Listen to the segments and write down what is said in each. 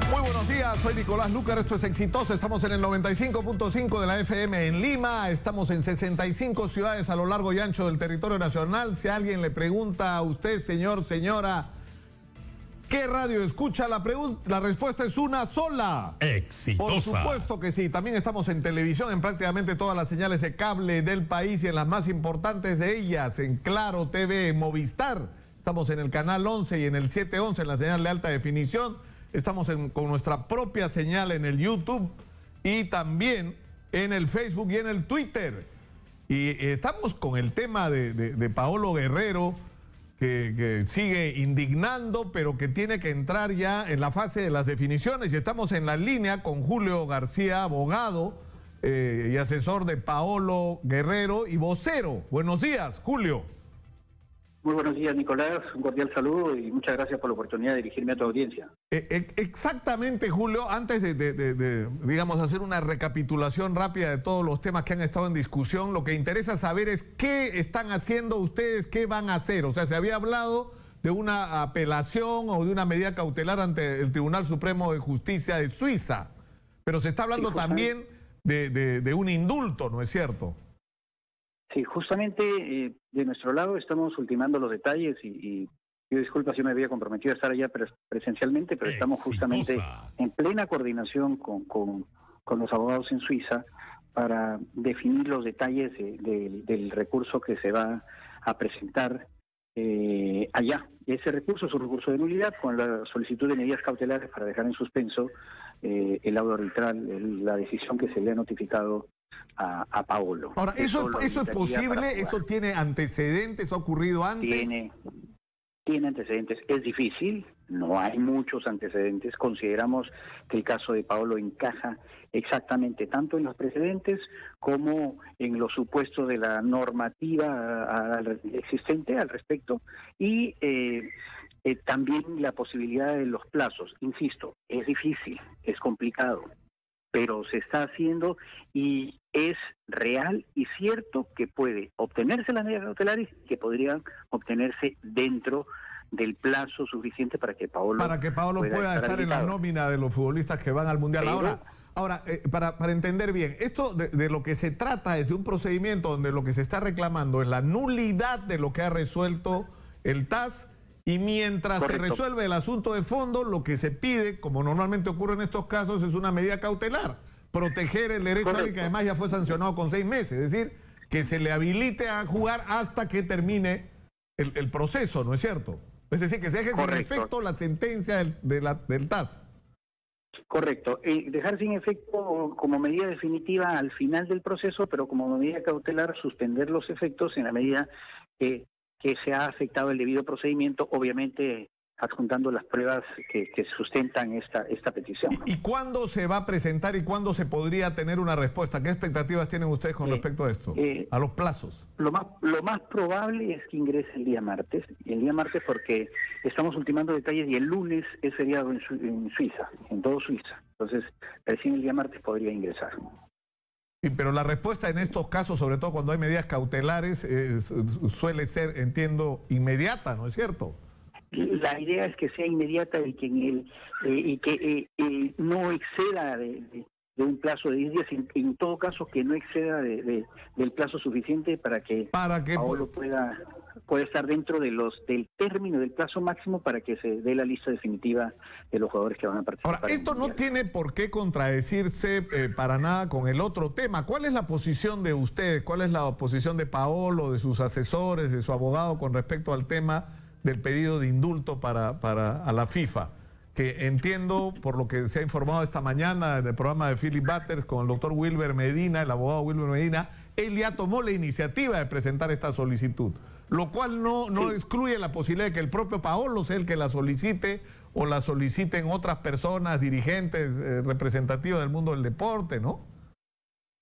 Muy buenos días, soy Nicolás Lucar, esto es Exitoso, estamos en el 95.5 de la FM en Lima, estamos en 65 ciudades a lo largo y ancho del territorio nacional. Si alguien le pregunta a usted, señor, señora, ¿qué radio escucha? La respuesta es una sola. Exitosa. Por supuesto que sí. También estamos en televisión, en prácticamente todas las señales de cable del país y en las más importantes de ellas, en Claro TV, en Movistar. Estamos en el canal 11 y en el 711, en la señal de alta definición. Estamos con nuestra propia señal en el YouTube y también en el Facebook y en el Twitter. Y estamos con el tema de Paolo Guerrero, que sigue indignando, pero que tiene que entrar ya en la fase de las definiciones. Y estamos en la línea con Julio García, abogado y asesor de Paolo Guerrero y vocero. Buenos días, Julio. Muy buenos días, Nicolás. Un cordial saludo y muchas gracias por la oportunidad de dirigirme a tu audiencia. Exactamente, Julio. Antes digamos, hacer una recapitulación rápida de todos los temas que han estado en discusión, lo que interesa saber es qué están haciendo ustedes, qué van a hacer. O sea, se había hablado de una apelación o de una medida cautelar ante el Tribunal Supremo de Justicia de Suiza, pero se está hablando también de un indulto, ¿no es cierto? Sí, justamente de nuestro lado estamos ultimando los detalles y pido disculpas, yo me había comprometido a estar allá presencialmente, pero estamos justamente en plena coordinación con los abogados en Suiza para definir los detalles del recurso que se va a presentar allá. Ese recurso es un recurso de nulidad con la solicitud de medidas cautelares para dejar en suspenso el laudo arbitral, la decisión que se le ha notificado a Paolo. Ahora, ¿eso es posible? ¿Eso tiene antecedentes? ¿Ha ocurrido antes? Tiene antecedentes. Es difícil, no hay muchos antecedentes. Consideramos que el caso de Paolo encaja exactamente tanto en los precedentes como en los supuestos de la normativa existente al respecto y también la posibilidad de los plazos. Insisto, es difícil, es complicado, pero se está haciendo y es real y cierto que puede obtenerse las medidas cautelares que podrían obtenerse dentro del plazo suficiente para que Paolo pueda estar en la nómina de los futbolistas que van al Mundial. Pero, Ahora, para entender bien, esto de lo que se trata es de un procedimiento donde lo que se está reclamando es la nulidad de lo que ha resuelto el TAS. Y mientras se resuelve el asunto de fondo, lo que se pide, como normalmente ocurre en estos casos, es una medida cautelar. Proteger el derecho a alguien que además ya fue sancionado con 6 meses. Es decir, que se le habilite a jugar hasta que termine el proceso, ¿no es cierto? Es decir, que se deje sin efecto la sentencia del TAS. Correcto. Dejar sin efecto como medida definitiva al final del proceso, pero como medida cautelar suspender los efectos en la medida que se ha afectado el debido procedimiento, obviamente adjuntando las pruebas que sustentan esta petición, ¿no? ¿Y cuándo se va a presentar y cuándo se podría tener una respuesta? ¿Qué expectativas tienen ustedes con respecto a esto? A los plazos. Lo más probable es que ingrese el día martes. El día martes porque estamos ultimando detalles y el lunes es feriado en Suiza, en todo Suiza. Entonces, recién el día martes podría ingresar. Sí, pero la respuesta en estos casos, sobre todo cuando hay medidas cautelares, suele ser, entiendo, inmediata, ¿no es cierto? La idea es que sea inmediata y que no exceda de un plazo de 10 días, en todo caso que no exceda del plazo suficiente para que Paolo pueda estar dentro del término del plazo máximo para que se dé la lista definitiva de los jugadores que van a participar. Ahora, esto no tiene por qué contradecirse para nada con el otro tema. ¿Cuál es la posición de ustedes? ¿Cuál es la posición de Paolo, de sus asesores, de su abogado con respecto al tema del pedido de indulto a la FIFA? Que entiendo, por lo que se ha informado esta mañana en el programa de Philip Butters con el doctor Wilber Medina, el abogado Wilber Medina, él ya tomó la iniciativa de presentar esta solicitud, lo cual no excluye la posibilidad de que el propio Paolo sea el que la solicite o la soliciten otras personas, dirigentes, representativos del mundo del deporte, ¿no?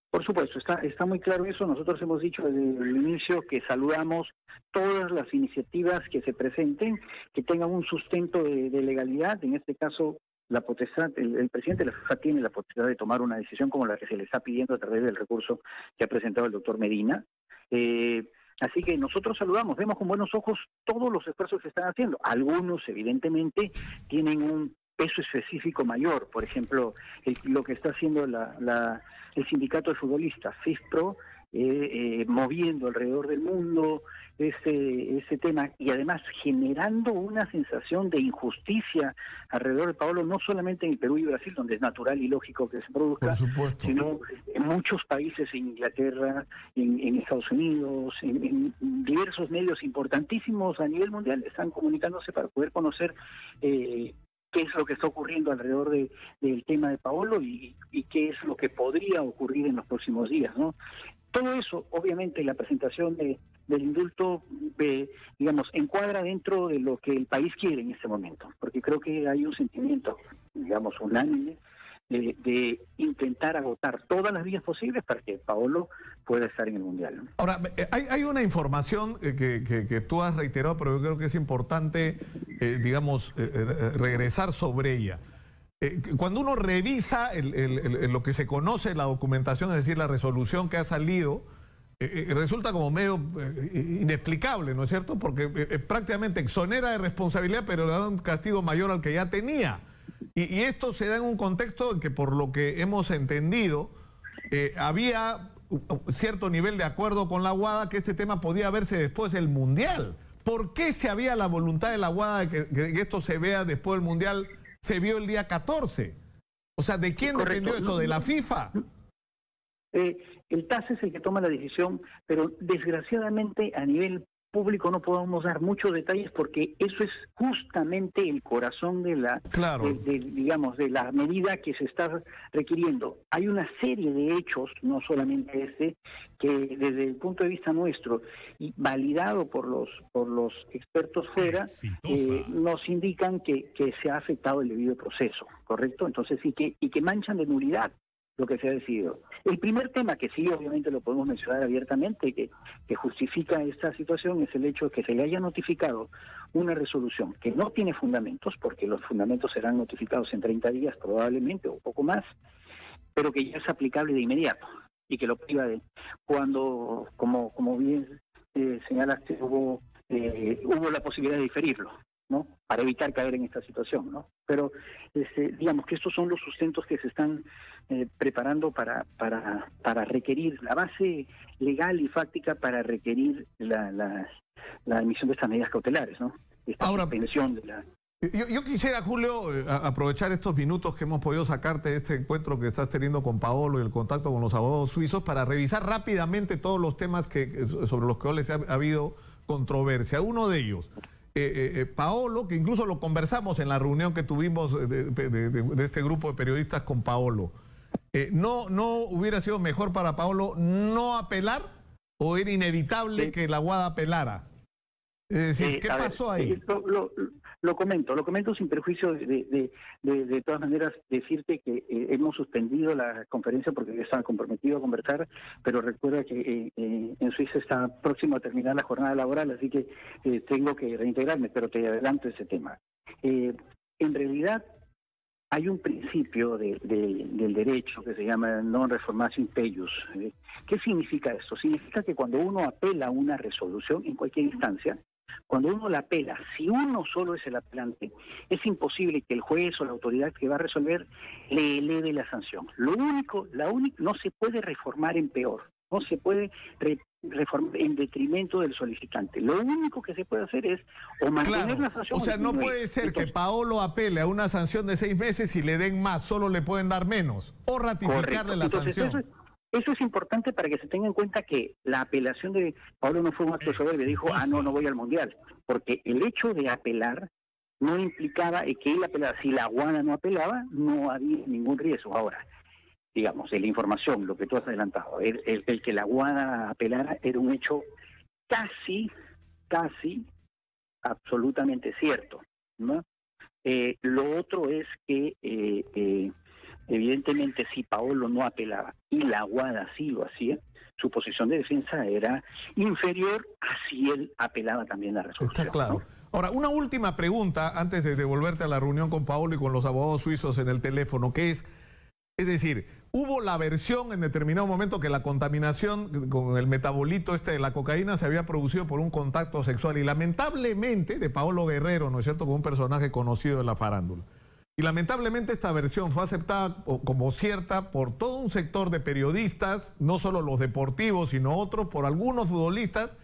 Por supuesto, está muy claro eso. Nosotros hemos dicho desde el inicio que saludamos todas las iniciativas que se presenten, que tengan un sustento de legalidad. En este caso, la potestad, el presidente de la FIFA tiene la potestad de tomar una decisión como la que se le está pidiendo a través del recurso que ha presentado el doctor Medina. Así que nosotros saludamos, vemos con buenos ojos todos los esfuerzos que están haciendo. Algunos, evidentemente, tienen un peso específico mayor. Por ejemplo, lo que está haciendo el sindicato de futbolistas, FIFPro, moviendo alrededor del mundo ese tema, y además generando una sensación de injusticia alrededor de Paolo, no solamente en el Perú y Brasil, donde es natural y lógico que se produzca, sino en muchos países, en Inglaterra, en Estados Unidos, en diversos medios importantísimos a nivel mundial, están comunicándose para poder conocer qué es lo que está ocurriendo alrededor del tema de Paolo y qué es lo que podría ocurrir en los próximos días, ¿no? Todo eso, obviamente, la presentación del indulto, digamos, encuadra dentro de lo que el país quiere en este momento, porque creo que hay un sentimiento, digamos, unánime de intentar agotar todas las vías posibles para que Paolo pueda estar en el Mundial, ¿no? Ahora, hay una información que tú has reiterado, pero yo creo que es importante, digamos, regresar sobre ella. Cuando uno revisa lo que se conoce, la documentación, es decir, la resolución que ha salido, resulta como medio inexplicable, ¿no es cierto? Porque prácticamente exonera de responsabilidad, pero le da un castigo mayor al que ya tenía. Y esto se da en un contexto en que, por lo que hemos entendido, había cierto nivel de acuerdo con la Guada que este tema podía verse después del Mundial. ¿Por qué se había la voluntad de la Guada de que esto se vea después del Mundial? Se vio el día 14. O sea, ¿de quién dependió eso? ¿De la FIFA? El TAS es el que toma la decisión, pero desgraciadamente a nivel público no podemos dar muchos detalles porque eso es justamente el corazón de digamos, de la medida que se está requiriendo. Hay una serie de hechos, no solamente que desde el punto de vista nuestro y validado por los expertos fuera, nos indican que se ha afectado el debido proceso, ¿correcto? Entonces y que manchan de nulidad lo que se ha decidido. El primer tema, que sí obviamente lo podemos mencionar abiertamente, que justifica esta situación, es el hecho de que se le haya notificado una resolución que no tiene fundamentos, porque los fundamentos serán notificados en 30 días probablemente, o poco más, pero que ya es aplicable de inmediato, y que lo priva de cuando, como bien señalaste, hubo la posibilidad de diferirlo, ¿no? Para evitar caer en esta situación, ¿no? Pero digamos que estos son los sustentos que se están preparando para requerir la base legal y fáctica para requerir la emisión de estas medidas cautelares, ¿no? Esta suspensión de la... Yo quisiera, Julio, aprovechar estos minutos que hemos podido sacarte de este encuentro que estás teniendo con Paolo y el contacto con los abogados suizos para revisar rápidamente todos los temas sobre los que les ha habido controversia. Uno de ellos, Paolo, que incluso lo conversamos en la reunión que tuvimos de este grupo de periodistas con Paolo. ¿No hubiera sido mejor para Paolo no apelar o era inevitable que la Guada apelara? Es decir, ¿qué pasó ahí? Lo comento sin perjuicio de todas maneras decirte que hemos suspendido la conferencia porque estaba comprometido a conversar, pero recuerda que en Suiza está próximo a terminar la jornada laboral, así que tengo que reintegrarme, pero te adelanto ese tema. En realidad hay un principio del derecho que se llama non reformatio impeius. ¿Qué significa esto? Significa que cuando uno apela a una resolución en cualquier instancia, cuando uno la apela, si uno solo es el apelante, es imposible que el juez o la autoridad que va a resolver le eleve la sanción. No se puede reformar en peor, no se puede reformar en detrimento del solicitante. Lo único que se puede hacer es o mantener la sanción. O sea, no puede ser que Paolo apele a una sanción de 6 meses y le den más, solo le pueden dar menos, o ratificarle la sanción. Eso es importante para que se tenga en cuenta que la apelación de Paolo no fue un acto soberbio, dijo, no voy al Mundial, porque el hecho de apelar no implicaba que él apelara. Si la Guada no apelaba, no había ningún riesgo. Ahora, digamos, de la información, lo que tú has adelantado, el que la Guada apelara era un hecho casi absolutamente cierto, ¿no? Lo otro es que evidentemente, si Paolo no apelaba y la Guada sí lo hacía, su posición de defensa era inferior a si él apelaba también la resolución. Está claro. ¿No? Ahora, una última pregunta antes de devolverte a la reunión con Paolo y con los abogados suizos en el teléfono, que es decir, hubo la versión en determinado momento que la contaminación con el metabolito de la cocaína se había producido por un contacto sexual y lamentablemente de Paolo Guerrero, ¿no es cierto?, con un personaje conocido de la farándula. Y lamentablemente esta versión fue aceptada como cierta por todo un sector de periodistas, no solo los deportivos, sino otros, por algunos futbolistas.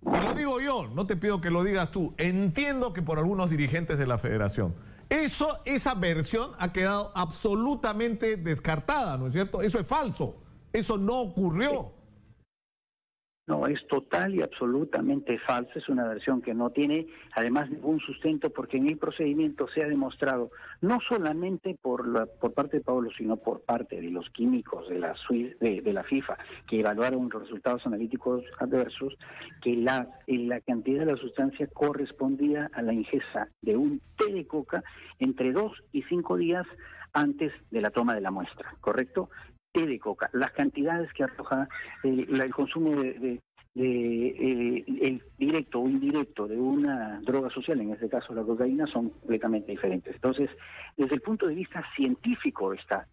Y lo digo yo, no te pido que lo digas tú. Entiendo que por algunos dirigentes de la federación. Esa versión ha quedado absolutamente descartada, ¿no es cierto? Eso es falso. Eso no ocurrió. No, es total y absolutamente falsa. Es una versión que no tiene, además, ningún sustento, porque en el procedimiento se ha demostrado, no solamente por parte de Paolo, sino por parte de los químicos de la FIFA, que evaluaron los resultados analíticos adversos, que la cantidad de la sustancia correspondía a la ingesta de un té de coca entre 2 y 5 días antes de la toma de la muestra, ¿correcto? Té de coca. Las cantidades que arroja el consumo el directo o indirecto de una droga social, en este caso la cocaína, son completamente diferentes. Entonces, desde el punto de vista científico está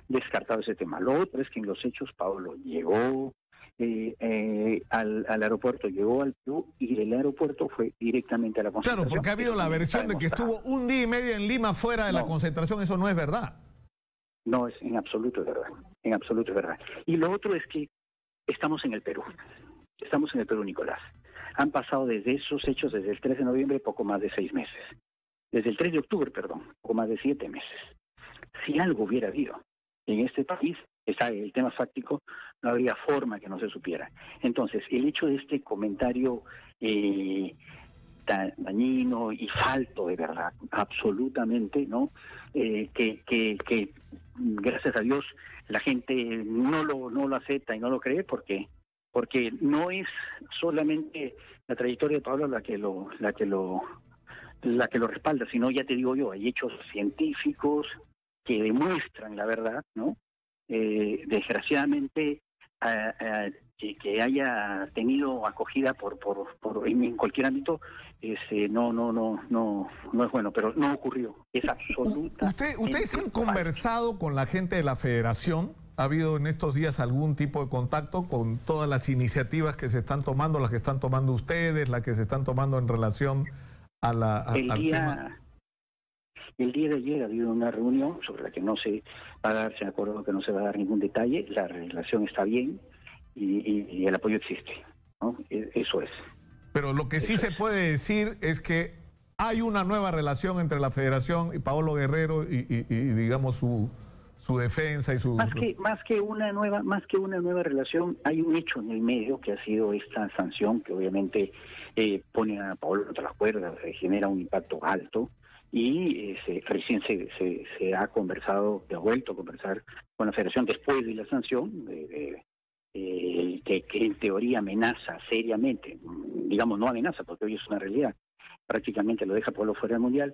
descartado ese tema. Lo otro es que en los hechos Paolo llegó al aeropuerto, llegó al Perú y del aeropuerto fue directamente a la concentración. Claro, porque ha habido la versión de que estuvo 1 día y medio en Lima fuera de la concentración. Eso no es verdad. No, es en absoluto verdad, en absoluto es verdad. Y lo otro es que estamos en el Perú, Nicolás. Han pasado desde esos hechos, desde el 3 de noviembre, poco más de 6 meses. Desde el 3 de octubre, perdón, poco más de 7 meses. Si algo hubiera habido en este país, el tema fáctico, no habría forma que no se supiera. Entonces, el hecho de este comentario dañino y falto de verdad, absolutamente, ¿no? Que gracias a Dios la gente no lo acepta y no lo cree, porque no es solamente la trayectoria de Pablo la que lo respalda, sino, ya te digo yo, hay hechos científicos que demuestran la verdad, ¿no? Desgraciadamente que haya tenido acogida en cualquier ámbito, no es bueno, pero no ocurrió. Es absoluta. ¿Ustedes han conversado con la gente de la federación? ¿Ha habido en estos días algún tipo de contacto con todas las iniciativas que se están tomando, las que están tomando ustedes, las que se están tomando en relación al tema? El día de ayer ha habido una reunión sobre la que no se va a dar, se acordó que no se va a dar ningún detalle, la relación está bien y el apoyo existe, ¿no? Eso es. Pero lo que sí se puede decir es que hay una nueva relación entre la federación y Paolo Guerrero y digamos su defensa y su... Más que una nueva relación, hay un hecho en el medio que ha sido esta sanción que obviamente pone a Paolo contra las cuerdas, genera un impacto alto. Y recién se ha vuelto a conversar con la federación después de la sanción, que en teoría amenaza seriamente, digamos no amenaza porque hoy es una realidad, prácticamente lo deja Paolo fuera del Mundial.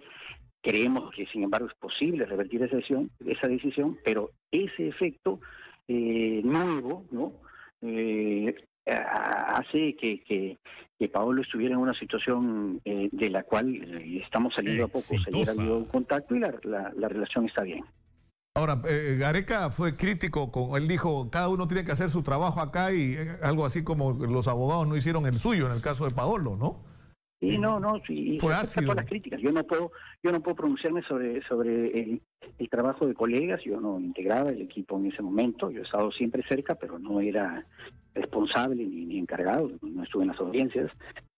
Creemos que sin embargo es posible revertir esa decisión, pero ese efecto nuevo, ¿no? Hace que Paolo estuviera en una situación de la cual estamos saliendo a poco. Ayer ha habido un contacto y la relación está bien. Ahora, Gareca fue crítico, él dijo, cada uno tiene que hacer su trabajo acá y algo así como los abogados no hicieron el suyo en el caso de Paolo, ¿no? Sí, sí, fue ácido. Todas las críticas. Yo no puedo pronunciarme sobre el trabajo de colegas. Yo no integraba el equipo en ese momento. Yo he estado siempre cerca, pero no era responsable ni encargado. No estuve en las audiencias.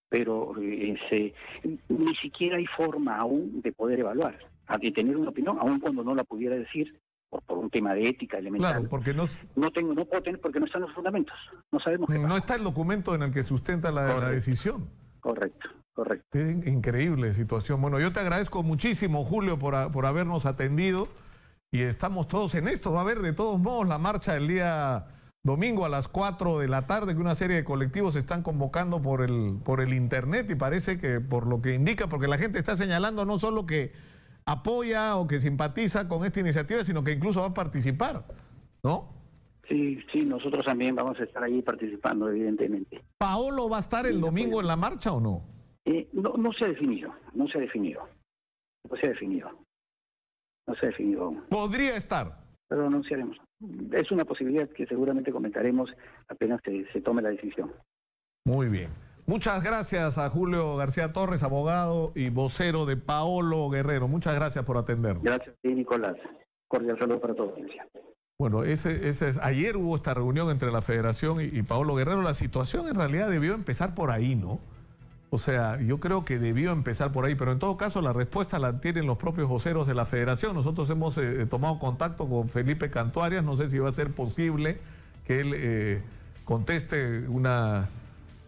Pero ni siquiera hay forma aún de poder evaluar, de tener una opinión, aun cuando no la pudiera decir por un tema de ética elemental. Claro, porque no puedo tener porque no están los fundamentos. No sabemos qué pasa. No está el documento en el que sustenta la decisión. Correcto. Es increíble situación. Bueno, yo te agradezco muchísimo, Julio, por habernos atendido y estamos todos en esto. Va a haber de todos modos la marcha del día domingo a las 4 de la tarde, que una serie de colectivos se están convocando por el internet y parece que por lo que indica, porque la gente está señalando no solo que apoya o que simpatiza con esta iniciativa, sino que incluso va a participar, ¿no? Sí, nosotros también vamos a estar ahí participando, evidentemente. ¿Paolo va a estar el domingo en la marcha o no? No se ha definido. ¿Podría estar? Pero lo anunciaremos. es una posibilidad que seguramente comentaremos apenas se tome la decisión. Muy bien. Muchas gracias a Julio García Torres, abogado y vocero de Paolo Guerrero. Muchas gracias por atendernos. Gracias a ti, Nicolás. Cordial saludo para toda la audiencia. Bueno, ayer hubo esta reunión entre la Federación y Paolo Guerrero. La situación en realidad debió empezar por ahí, ¿no? O sea, yo creo que debió empezar por ahí, pero en todo caso la respuesta la tienen los propios voceros de la Federación. Nosotros hemos tomado contacto con Felipe Cantuarias, no sé si va a ser posible que él conteste una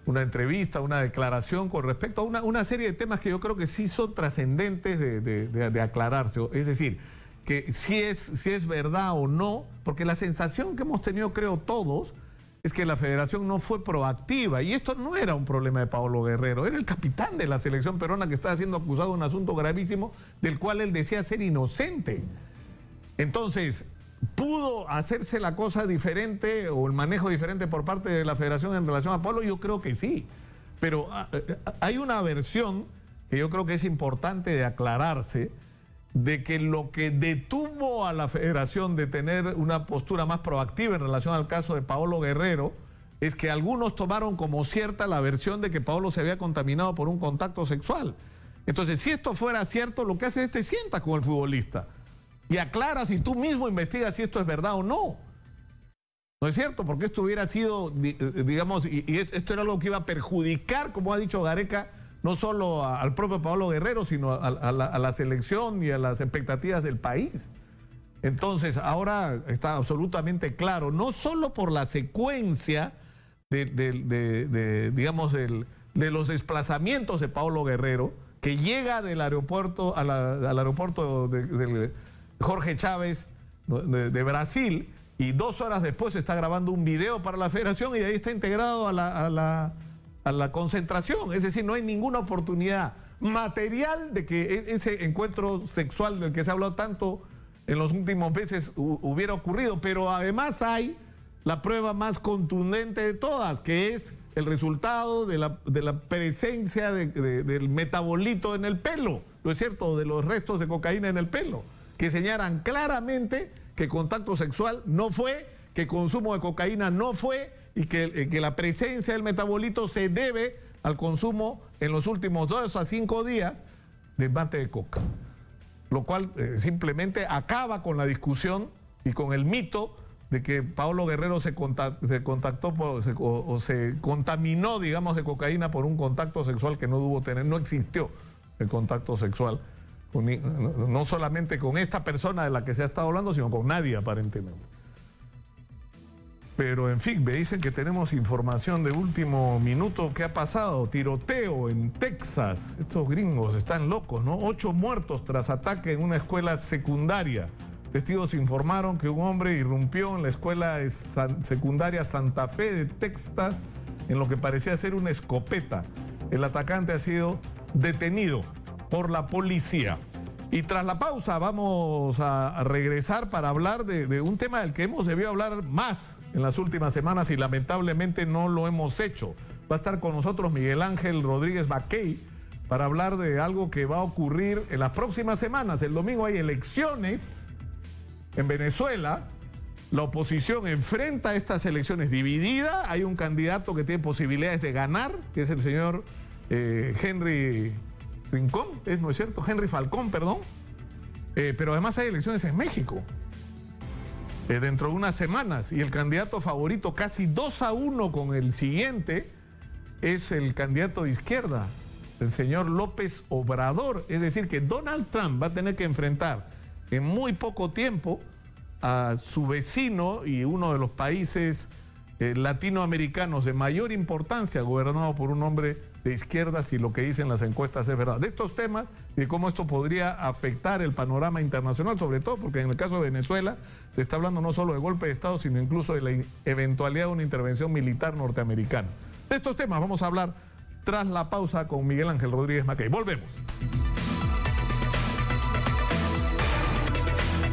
entrevista, una declaración con respecto a una serie de temas que yo creo que sí son trascendentes de aclararse. Es decir, que si es verdad o no, porque la sensación que hemos tenido, creo todos, es que la Federación no fue proactiva. Y esto no era un problema de Paolo Guerrero, era el capitán de la selección peruana que estaba siendo acusado de un asunto gravísimo del cual él decía ser inocente. Entonces, ¿pudo hacerse la cosa diferente o el manejo diferente por parte de la Federación en relación a Paolo? Yo creo que sí. Pero hay una versión que yo creo que es importante de aclararse, de que lo que detuvo a la Federación de tener una postura más proactiva en relación al caso de Paolo Guerrero es que algunos tomaron como cierta la versión de que Paolo se había contaminado por un contacto sexual. Entonces, si esto fuera cierto, lo que hace es te sientas con el futbolista y aclaras y tú mismo investigas si esto es verdad o no. ¿No es cierto? Porque esto hubiera sido, digamos, y esto era algo que iba a perjudicar, como ha dicho Gareca, no solo al propio Paolo Guerrero, sino a la selección y a las expectativas del país. Entonces, ahora está absolutamente claro, no solo por la secuencia digamos, de los desplazamientos de Paolo Guerrero, que llega del aeropuerto al aeropuerto de Jorge Chávez de Brasil, y 2 horas después está grabando un video para la Federación y de ahí está integrado a la concentración. Es decir, no hay ninguna oportunidad material de que ese encuentro sexual del que se ha hablado tanto en los últimos meses hubiera ocurrido, pero además hay la prueba más contundente de todas, que es el resultado de la presencia del metabolito en el pelo, ¿no es cierto?, de los restos de cocaína en el pelo, que señalan claramente que contacto sexual no fue, que consumo de cocaína no fue, y que la presencia del metabolito se debe al consumo en los últimos 2 a 5 días de mate de coca. Lo cual simplemente acaba con la discusión y con el mito de que Paolo Guerrero se contaminó, digamos, de cocaína por un contacto sexual que no debió tener. No existió el contacto sexual, no solamente con esta persona de la que se ha estado hablando, sino con nadie aparentemente. Pero, en fin, me dicen que tenemos información de último minuto. ¿Qué ha pasado? Tiroteo en Texas. Estos gringos están locos, ¿no? 8 muertos tras ataque en una escuela secundaria. Testigos informaron que un hombre irrumpió en la escuela secundaria Santa Fe de Texas en lo que parecía ser una escopeta. El atacante ha sido detenido por la policía. Y tras la pausa vamos a regresar para hablar de un tema del que hemos debido hablar más en las últimas semanas y lamentablemente no lo hemos hecho. Va a estar con nosotros Miguel Ángel Rodríguez Mackey para hablar de algo que va a ocurrir en las próximas semanas. El domingo hay elecciones en Venezuela. La oposición enfrenta estas elecciones dividida. Hay un candidato que tiene posibilidades de ganar, que es el señor Henry Rincón, ¿no es cierto? Henry Falcón, perdón. Pero además hay elecciones en México dentro de unas semanas, y el candidato favorito casi 2-1 con el siguiente es el candidato de izquierda, el señor López Obrador. Es decir, que Donald Trump va a tener que enfrentar en muy poco tiempo a su vecino y uno de los países latinoamericanos de mayor importancia, gobernado por un hombre de izquierdas, y lo que dicen las encuestas es verdad. De estos temas y de cómo esto podría afectar el panorama internacional, sobre todo porque en el caso de Venezuela se está hablando no solo de golpe de Estado, sino incluso de la eventualidad de una intervención militar norteamericana. De estos temas vamos a hablar tras la pausa con Miguel Ángel Rodríguez Mackey. Volvemos.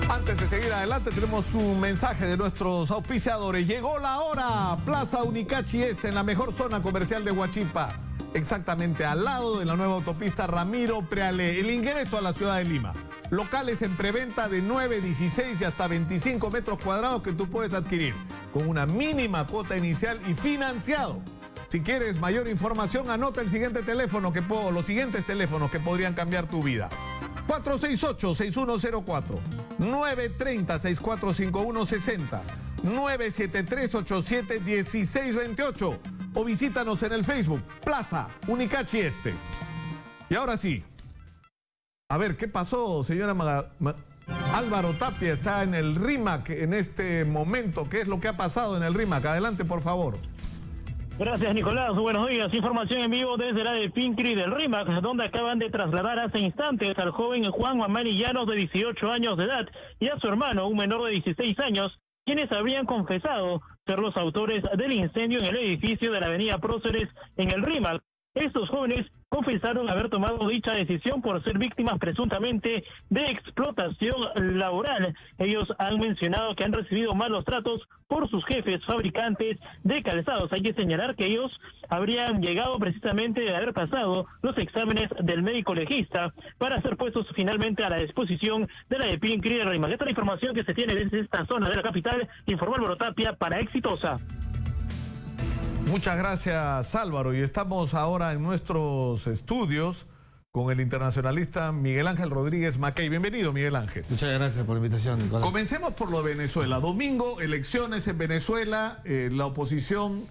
Antes de seguir adelante, tenemos un mensaje de nuestros auspiciadores. Llegó la hora. Plaza Unicachi Este, en la mejor zona comercial de Huachipa. exactamente al lado de la nueva autopista Ramiro Prealé, el ingreso a la ciudad de Lima. Locales en preventa de 9, 16 y hasta 25 metros cuadrados que tú puedes adquirir con una mínima cuota inicial y financiado. Si quieres mayor información, anota el siguiente teléfono los siguientes teléfonos que podrían cambiar tu vida. 468-6104, 930-645160, 973-87-1628 o visítanos en el Facebook, Plaza Unicachi Este. Y ahora sí, a ver, ¿qué pasó, señora Álvaro Tapia está en el RIMAC en este momento? ¿Qué es lo que ha pasado en el RIMAC? Adelante, por favor. Gracias, Nicolás. Buenos días. Información en vivo desde la de Pincri del RIMAC, donde acaban de trasladar hace instantes al joven Juan Mamani Llanos, de 18 años de edad, y a su hermano, un menor de 16 años, quienes habrían confesado ser los autores del incendio en el edificio de la avenida Próceres en el RIMAC. Estos jóvenes confesaron haber tomado dicha decisión por ser víctimas presuntamente de explotación laboral. Ellos han mencionado que han recibido malos tratos por sus jefes fabricantes de calzados. Hay que señalar que ellos habrían llegado precisamente de haber pasado los exámenes del médico legista para ser puestos finalmente a la disposición de la de Pincri de Rima. Esta es la información que se tiene desde esta zona de la capital. Informó Álvaro Tapia para Exitosa. Muchas gracias, Álvaro. Y estamos ahora en nuestros estudios con el internacionalista Miguel Ángel Rodríguez Mackey. Bienvenido, Miguel Ángel. Muchas gracias por la invitación, Nicolás. Comencemos por lo de Venezuela. Domingo, elecciones en Venezuela. La oposición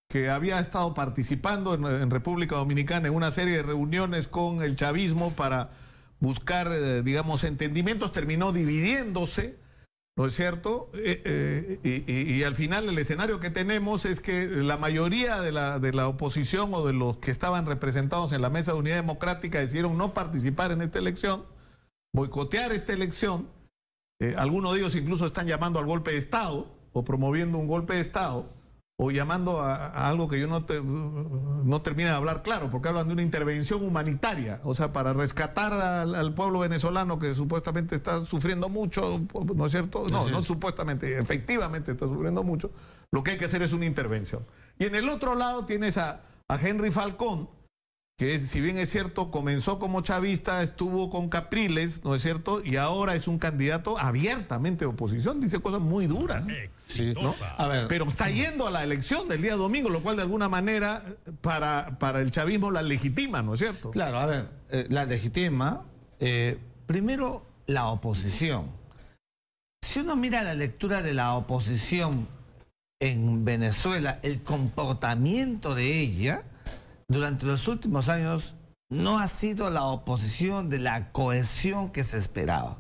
que había estado participando en República Dominicana en una serie de reuniones con el chavismo para buscar, digamos, entendimientos, terminó dividiéndose. ¿No es cierto? Y al final el escenario que tenemos es que la mayoría de la oposición o de los que estaban representados en la Mesa de Unidad Democrática decidieron no participar en esta elección, boicotear esta elección. Algunos de ellos incluso están llamando al golpe de Estado o promoviendo un golpe de Estado o llamando a algo que yo no termino de hablar claro, porque hablan de una intervención humanitaria, o sea, para rescatar al pueblo venezolano que supuestamente está sufriendo mucho, ¿no es cierto? No supuestamente, efectivamente está sufriendo mucho. Lo que hay que hacer es una intervención. Y en el otro lado tienes a Henry Falcón, que si bien es cierto, comenzó como chavista, estuvo con Capriles, ¿no es cierto? Y ahora es un candidato abiertamente de oposición, dice cosas muy duras, ¿no? A ver, pero está yendo a la elección del día domingo, lo cual de alguna manera para el chavismo la legitima, ¿no es cierto? claro, a ver, la legitima, primero la oposición. Si uno mira la lectura de la oposición en Venezuela, el comportamiento de ella durante los últimos años no ha sido la oposición de la cohesión que se esperaba.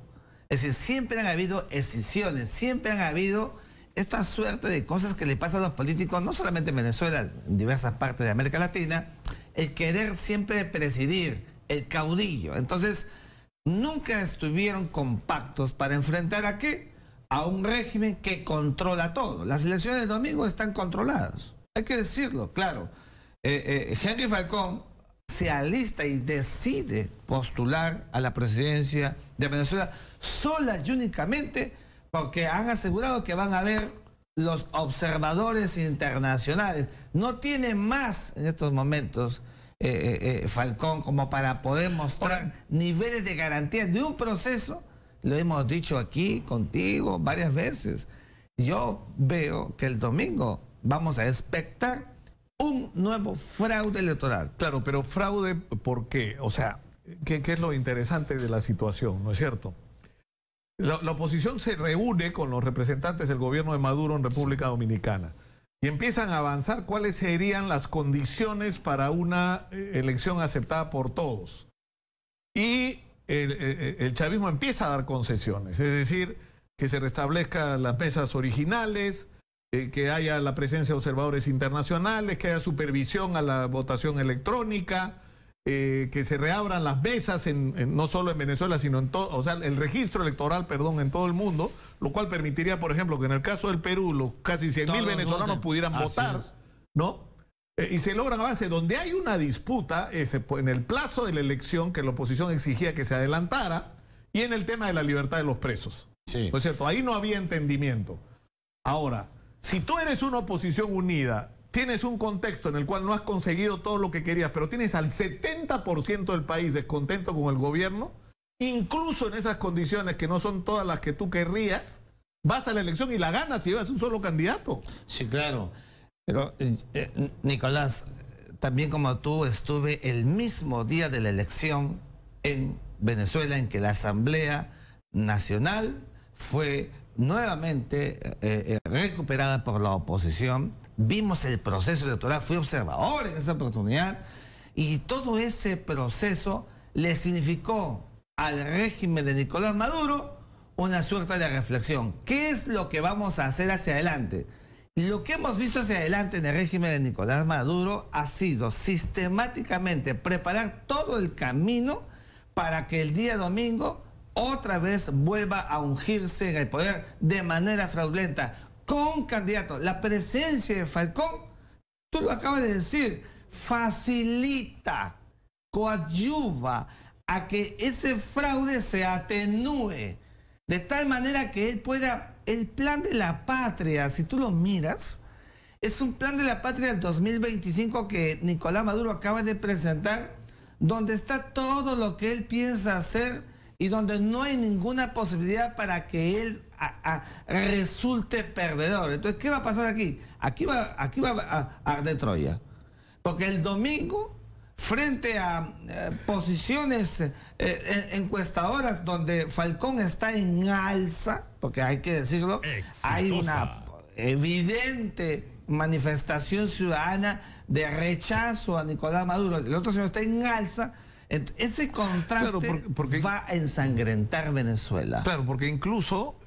Es decir, siempre han habido escisiones, siempre han habido esta suerte de cosas que le pasan a los políticos, no solamente en Venezuela, en diversas partes de América Latina, el querer siempre presidir, el caudillo. Entonces, nunca estuvieron compactos para enfrentar ¿a qué? A un régimen que controla todo. Las elecciones del domingo están controladas, hay que decirlo, claro. Henry Falcón se alista y decide postular a la presidencia de Venezuela sola y únicamente porque han asegurado que van a haber los observadores internacionales. No tiene más en estos momentos Falcón como para poder mostrar niveles de garantía de un proceso. Lo hemos dicho aquí contigo varias veces. Yo veo que el domingo vamos a expectar un nuevo fraude electoral. Claro, pero fraude, ¿por qué? O sea, ¿qué es lo interesante de la situación? ¿No es cierto? La oposición se reúne con los representantes del gobierno de Maduro en República Dominicana y empiezan a avanzar cuáles serían las condiciones para una elección aceptada por todos. Y el chavismo empieza a dar concesiones, es decir, que se restablezcan las mesas originales, que haya la presencia de observadores internacionales, que haya supervisión a la votación electrónica, que se reabran las mesas no solo en Venezuela, sino en todo, o sea, el registro electoral, perdón, en todo el mundo, lo cual permitiría, por ejemplo, que en el caso del Perú, los casi 100.000 venezolanos pudieran votar, ¿no? Y se logran avances. Donde hay una disputa, en el plazo de la elección, que la oposición exigía que se adelantara, y en el tema de la libertad de los presos. Sí. ¿No es cierto? Ahí no había entendimiento. Ahora, si tú eres una oposición unida tienes un contexto en el cual no has conseguido todo lo que querías, pero tienes al 70% del país descontento con el gobierno, incluso en esas condiciones que no son todas las que tú querrías, vas a la elección y la ganas y llevas un solo candidato. Sí, claro. Pero, Nicolás, también como tú estuve el mismo día de la elección en Venezuela, en que la Asamblea Nacional fue nuevamente recuperada por la oposición. Vimos el proceso electoral, fui observador en esa oportunidad, y todo ese proceso le significó al régimen de Nicolás Maduro una suerte de reflexión. ¿Qué es lo que vamos a hacer hacia adelante? Lo que hemos visto hacia adelante en el régimen de Nicolás Maduro ha sido sistemáticamente preparar todo el camino para que el día domingo otra vez vuelva a ungirse en el poder de manera fraudulenta, con candidatos. La presencia de Falcón, tú lo acabas de decir, facilita, coadyuva a que ese fraude se atenúe, de tal manera que él pueda, el plan de la patria, si tú lo miras, es un plan de la patria del 2025 que Nicolás Maduro acaba de presentar, donde está todo lo que él piensa hacer y donde no hay ninguna posibilidad para que él resulte perdedor. Entonces, ¿qué va a pasar aquí? Aquí va a arder Troya. Porque el domingo, frente a posiciones encuestadoras donde Falcón está en alza, porque hay que decirlo, exitosa, hay una evidente manifestación ciudadana de rechazo a Nicolás Maduro, el otro señor está en alza. Ese contraste, claro, porque va a ensangrentar Venezuela. Claro, porque incluso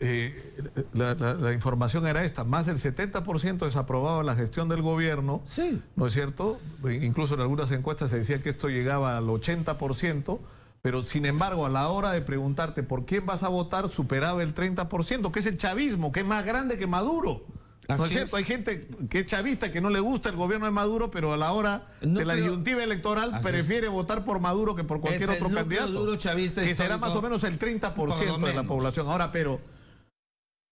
la información era esta: más del 70% desaprobaba la gestión del gobierno. Sí. ¿No es cierto? Incluso en algunas encuestas se decía que esto llegaba al 80%, pero sin embargo a la hora de preguntarte por quién vas a votar superaba el 30%, que es el chavismo, que es más grande que Maduro. ¿No es cierto? Hay gente que es chavista, que no le gusta el gobierno de Maduro, pero a la hora de la disyuntiva electoral prefiere votar por Maduro que por cualquier otro candidato. Duro chavista que será más o menos el 30% de la población. Ahora, pero,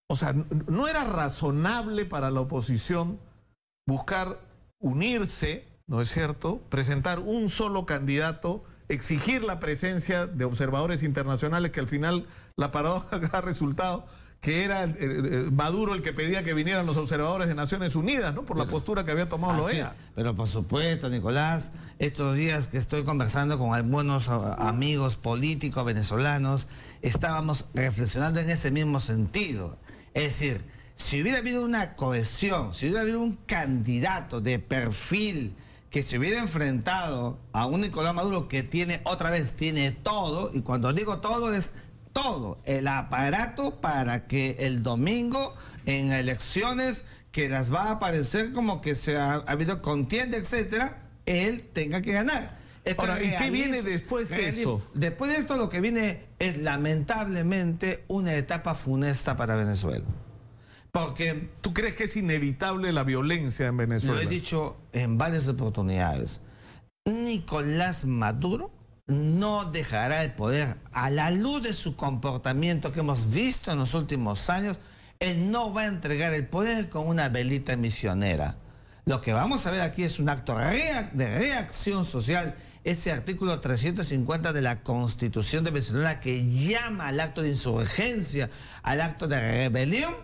o sea, ¿no era razonable para la oposición buscar unirse, ¿no es cierto? Presentar un solo candidato, exigir la presencia de observadores internacionales, que al final la paradoja ha resultado que era Maduro el que pedía que vinieran los observadores de Naciones Unidas, ¿no? Por la postura que había tomado la OEA. Pero por supuesto, Nicolás, estos días que estoy conversando con algunos amigos políticos venezolanos, estábamos reflexionando en ese mismo sentido. Es decir, si hubiera habido una cohesión, si hubiera habido un candidato de perfil que se hubiera enfrentado a un Nicolás Maduro que tiene todo, y cuando digo todo es todo el aparato para que el domingo en elecciones que las va a aparecer como que se ha habido contienda, etcétera, él tenga que ganar. Ahora, ¿y qué viene después de eso? Después de esto lo que viene es lamentablemente una etapa funesta para Venezuela. Porque ¿tú crees que es inevitable la violencia en Venezuela? Lo he dicho en varias oportunidades. Nicolás Maduro no dejará el poder. A la luz de su comportamiento que hemos visto en los últimos años, él no va a entregar el poder con una velita misionera. Lo que vamos a ver aquí es un acto de reacción social. Ese artículo 350 de la Constitución de Venezuela, que llama al acto de insurgencia, al acto de rebelión,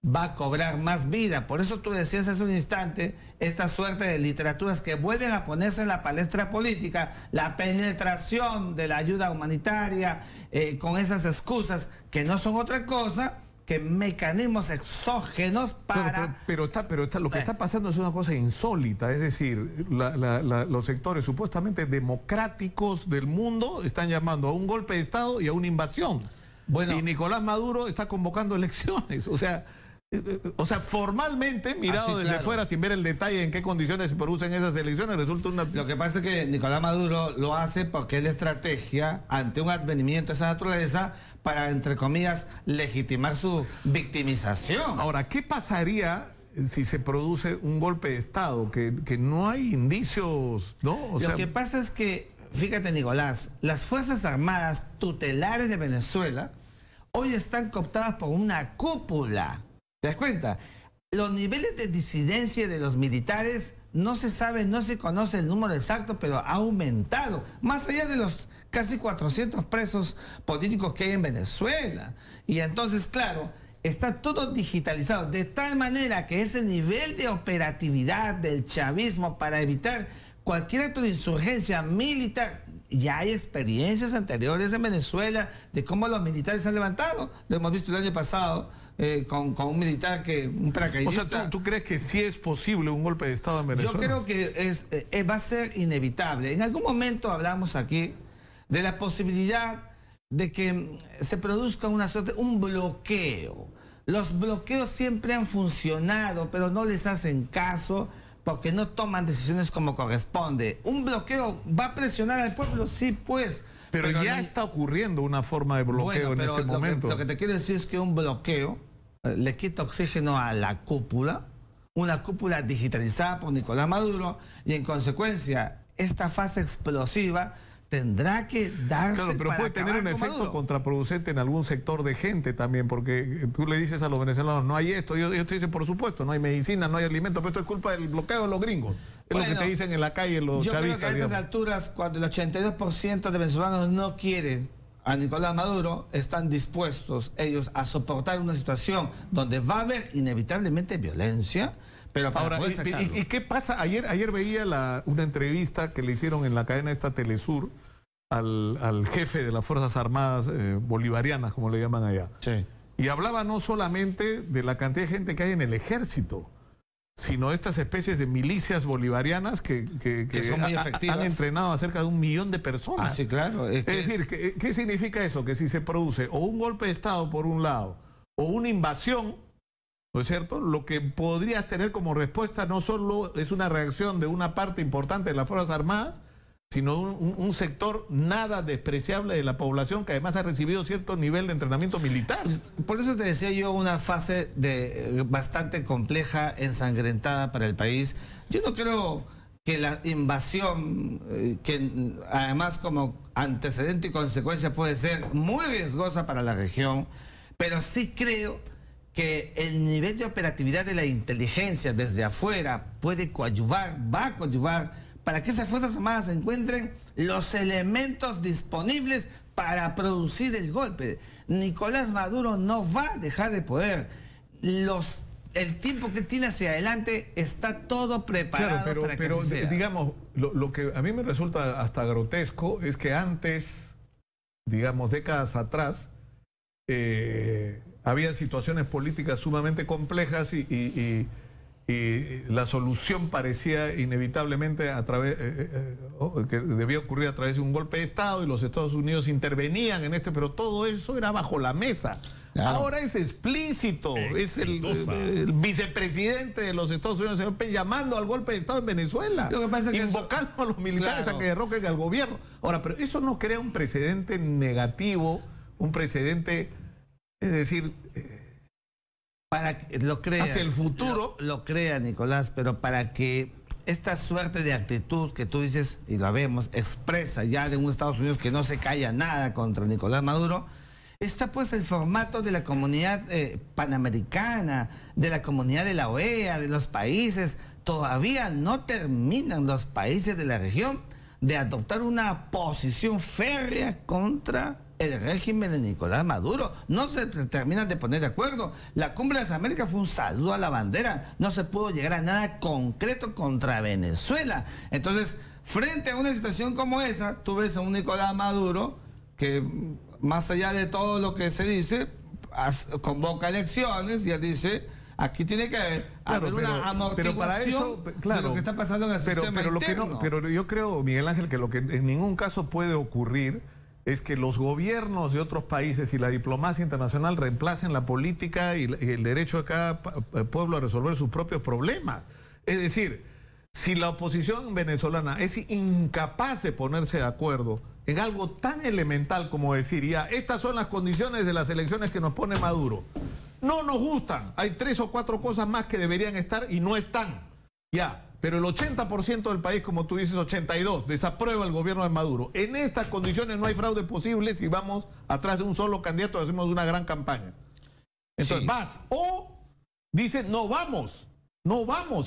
va a cobrar más vida. Por eso tú decías hace un instante esta suerte de literaturas que vuelven a ponerse en la palestra política, la penetración de la ayuda humanitaria, con esas excusas que no son otra cosa que mecanismos exógenos para... Pero lo que está pasando es una cosa insólita. Es decir, los sectores supuestamente democráticos del mundo están llamando a un golpe de Estado y a una invasión. Bueno, y Nicolás Maduro está convocando elecciones. O sea, formalmente, mirado desde fuera, sin ver el detalle en qué condiciones se producen esas elecciones, resulta una... Lo que pasa es que Nicolás Maduro lo hace porque es la estrategia ante un advenimiento de esa naturaleza para, entre comillas, legitimar su victimización. Ahora, ¿qué pasaría si se produce un golpe de Estado? Que no hay indicios, ¿no? Lo que pasa es que, fíjate, Nicolás, las Fuerzas Armadas tutelares de Venezuela hoy están cooptadas por una cúpula. ¿Te das cuenta? los niveles de disidencia de los militares no se sabe, no se conoce el número exacto, pero ha aumentado. Más allá de los casi 400 presos políticos que hay en Venezuela. Y entonces, claro, está todo digitalizado, de tal manera que ese nivel de operatividad del chavismo para evitar cualquier acto de insurgencia militar, ya hay experiencias anteriores en Venezuela de cómo los militares se han levantado. Lo hemos visto el año pasado con un militar un paracaidista. O sea, ¿tú crees que sí es posible un golpe de Estado en Venezuela? Yo creo que va a ser inevitable. En algún momento hablamos aquí de la posibilidad de que se produzca un bloqueo. Los bloqueos siempre han funcionado, pero no les hacen caso porque no toman decisiones como corresponde. ¿Un bloqueo va a presionar al pueblo? Sí, pues. Pero ya está ocurriendo una forma de bloqueo en este momento. Lo que te quiero decir es que un bloqueo le quita oxígeno a la cúpula, una cúpula digitalizada por Nicolás Maduro, y en consecuencia esta fase explosiva tendrá que darse. Claro, pero puede tener un efecto contraproducente en algún sector de gente también, porque tú le dices a los venezolanos, no hay esto, ellos te dicen, por supuesto, no hay medicina, no hay alimentos, pero esto es culpa del bloqueo de los gringos. Es lo que te dicen en la calle los chavistas. Yo creo que a estas alturas, cuando el 82% de venezolanos no quieren a Nicolás Maduro, están dispuestos ellos a soportar una situación donde va a haber inevitablemente violencia. Pero ahora, ¿y qué pasa? Ayer veía una entrevista que le hicieron en la cadena esta Telesur al jefe de las Fuerzas Armadas bolivarianas, como le llaman allá. Sí. Y hablaba no solamente de la cantidad de gente que hay en el ejército, sino estas especies de milicias bolivarianas que son muy efectivas. Han entrenado a cerca de 1 millón de personas. Ah, sí, claro. Es decir, ¿qué significa eso? Que si se produce o un golpe de Estado por un lado o una invasión, ¿no es cierto? Lo que podrías tener como respuesta no solo es una reacción de una parte importante de las Fuerzas Armadas, sino un sector nada despreciable de la población que además ha recibido cierto nivel de entrenamiento militar. Por eso te decía yo, una fase bastante compleja, ensangrentada para el país. Yo no creo que la invasión, que además como antecedente y consecuencia puede ser muy riesgosa para la región, pero sí creo que el nivel de operatividad de la inteligencia desde afuera puede coadyuvar, va a coadyuvar para que esas Fuerzas Armadas encuentren los elementos disponibles para producir el golpe. Nicolás Maduro no va a dejar el poder. El tiempo que tiene hacia adelante está todo preparado, claro, para que así sea. Digamos, lo que a mí me resulta hasta grotesco es que antes, digamos, décadas atrás, había situaciones políticas sumamente complejas y la solución parecía inevitablemente que debía ocurrir a través de un golpe de Estado, y los Estados Unidos intervenían en pero todo eso era bajo la mesa. Claro. Ahora es explícito. Es el vicepresidente de los Estados Unidos, señor Pence, llamando al golpe de Estado en Venezuela, lo que pasa es que invocando a los militares, claro, a que derroquen al gobierno. Ahora, pero eso no crea un precedente negativo, un precedente, es decir, para que lo crea, hacia el futuro. Lo crea, Nicolás, pero para que esta suerte de actitud que tú dices, y la vemos, expresa ya de un Estados Unidos que no se calla nada contra Nicolás Maduro, está pues el formato de la comunidad panamericana, de la comunidad de la OEA, de los países. Todavía no terminan los países de la región de adoptar una posición férrea contra el régimen de Nicolás Maduro. No se terminan de poner de acuerdo. La Cumbre de las Américas fue un saludo a la bandera. No se pudo llegar a nada concreto contra Venezuela. Entonces, frente a una situación como esa, tú ves a un Nicolás Maduro que, más allá de todo lo que se dice, convoca elecciones y dice: aquí tiene que haber una amortiguación para eso, claro, de lo que está pasando en el sistema interno. Pero yo creo, Miguel Ángel, que lo que en ningún caso puede ocurrir es que los gobiernos de otros países y la diplomacia internacional reemplacen la política y el derecho de cada pueblo a resolver sus propios problemas. Es decir, si la oposición venezolana es incapaz de ponerse de acuerdo en algo tan elemental como decir, ya, estas son las condiciones de las elecciones que nos pone Maduro, no nos gustan, hay 3 o 4 cosas más que deberían estar y no están, ya. Pero el 80% del país, como tú dices, 82%, desaprueba el gobierno de Maduro. En estas condiciones no hay fraude posible si vamos atrás de un solo candidato y hacemos una gran campaña. Entonces, vas o dice no vamos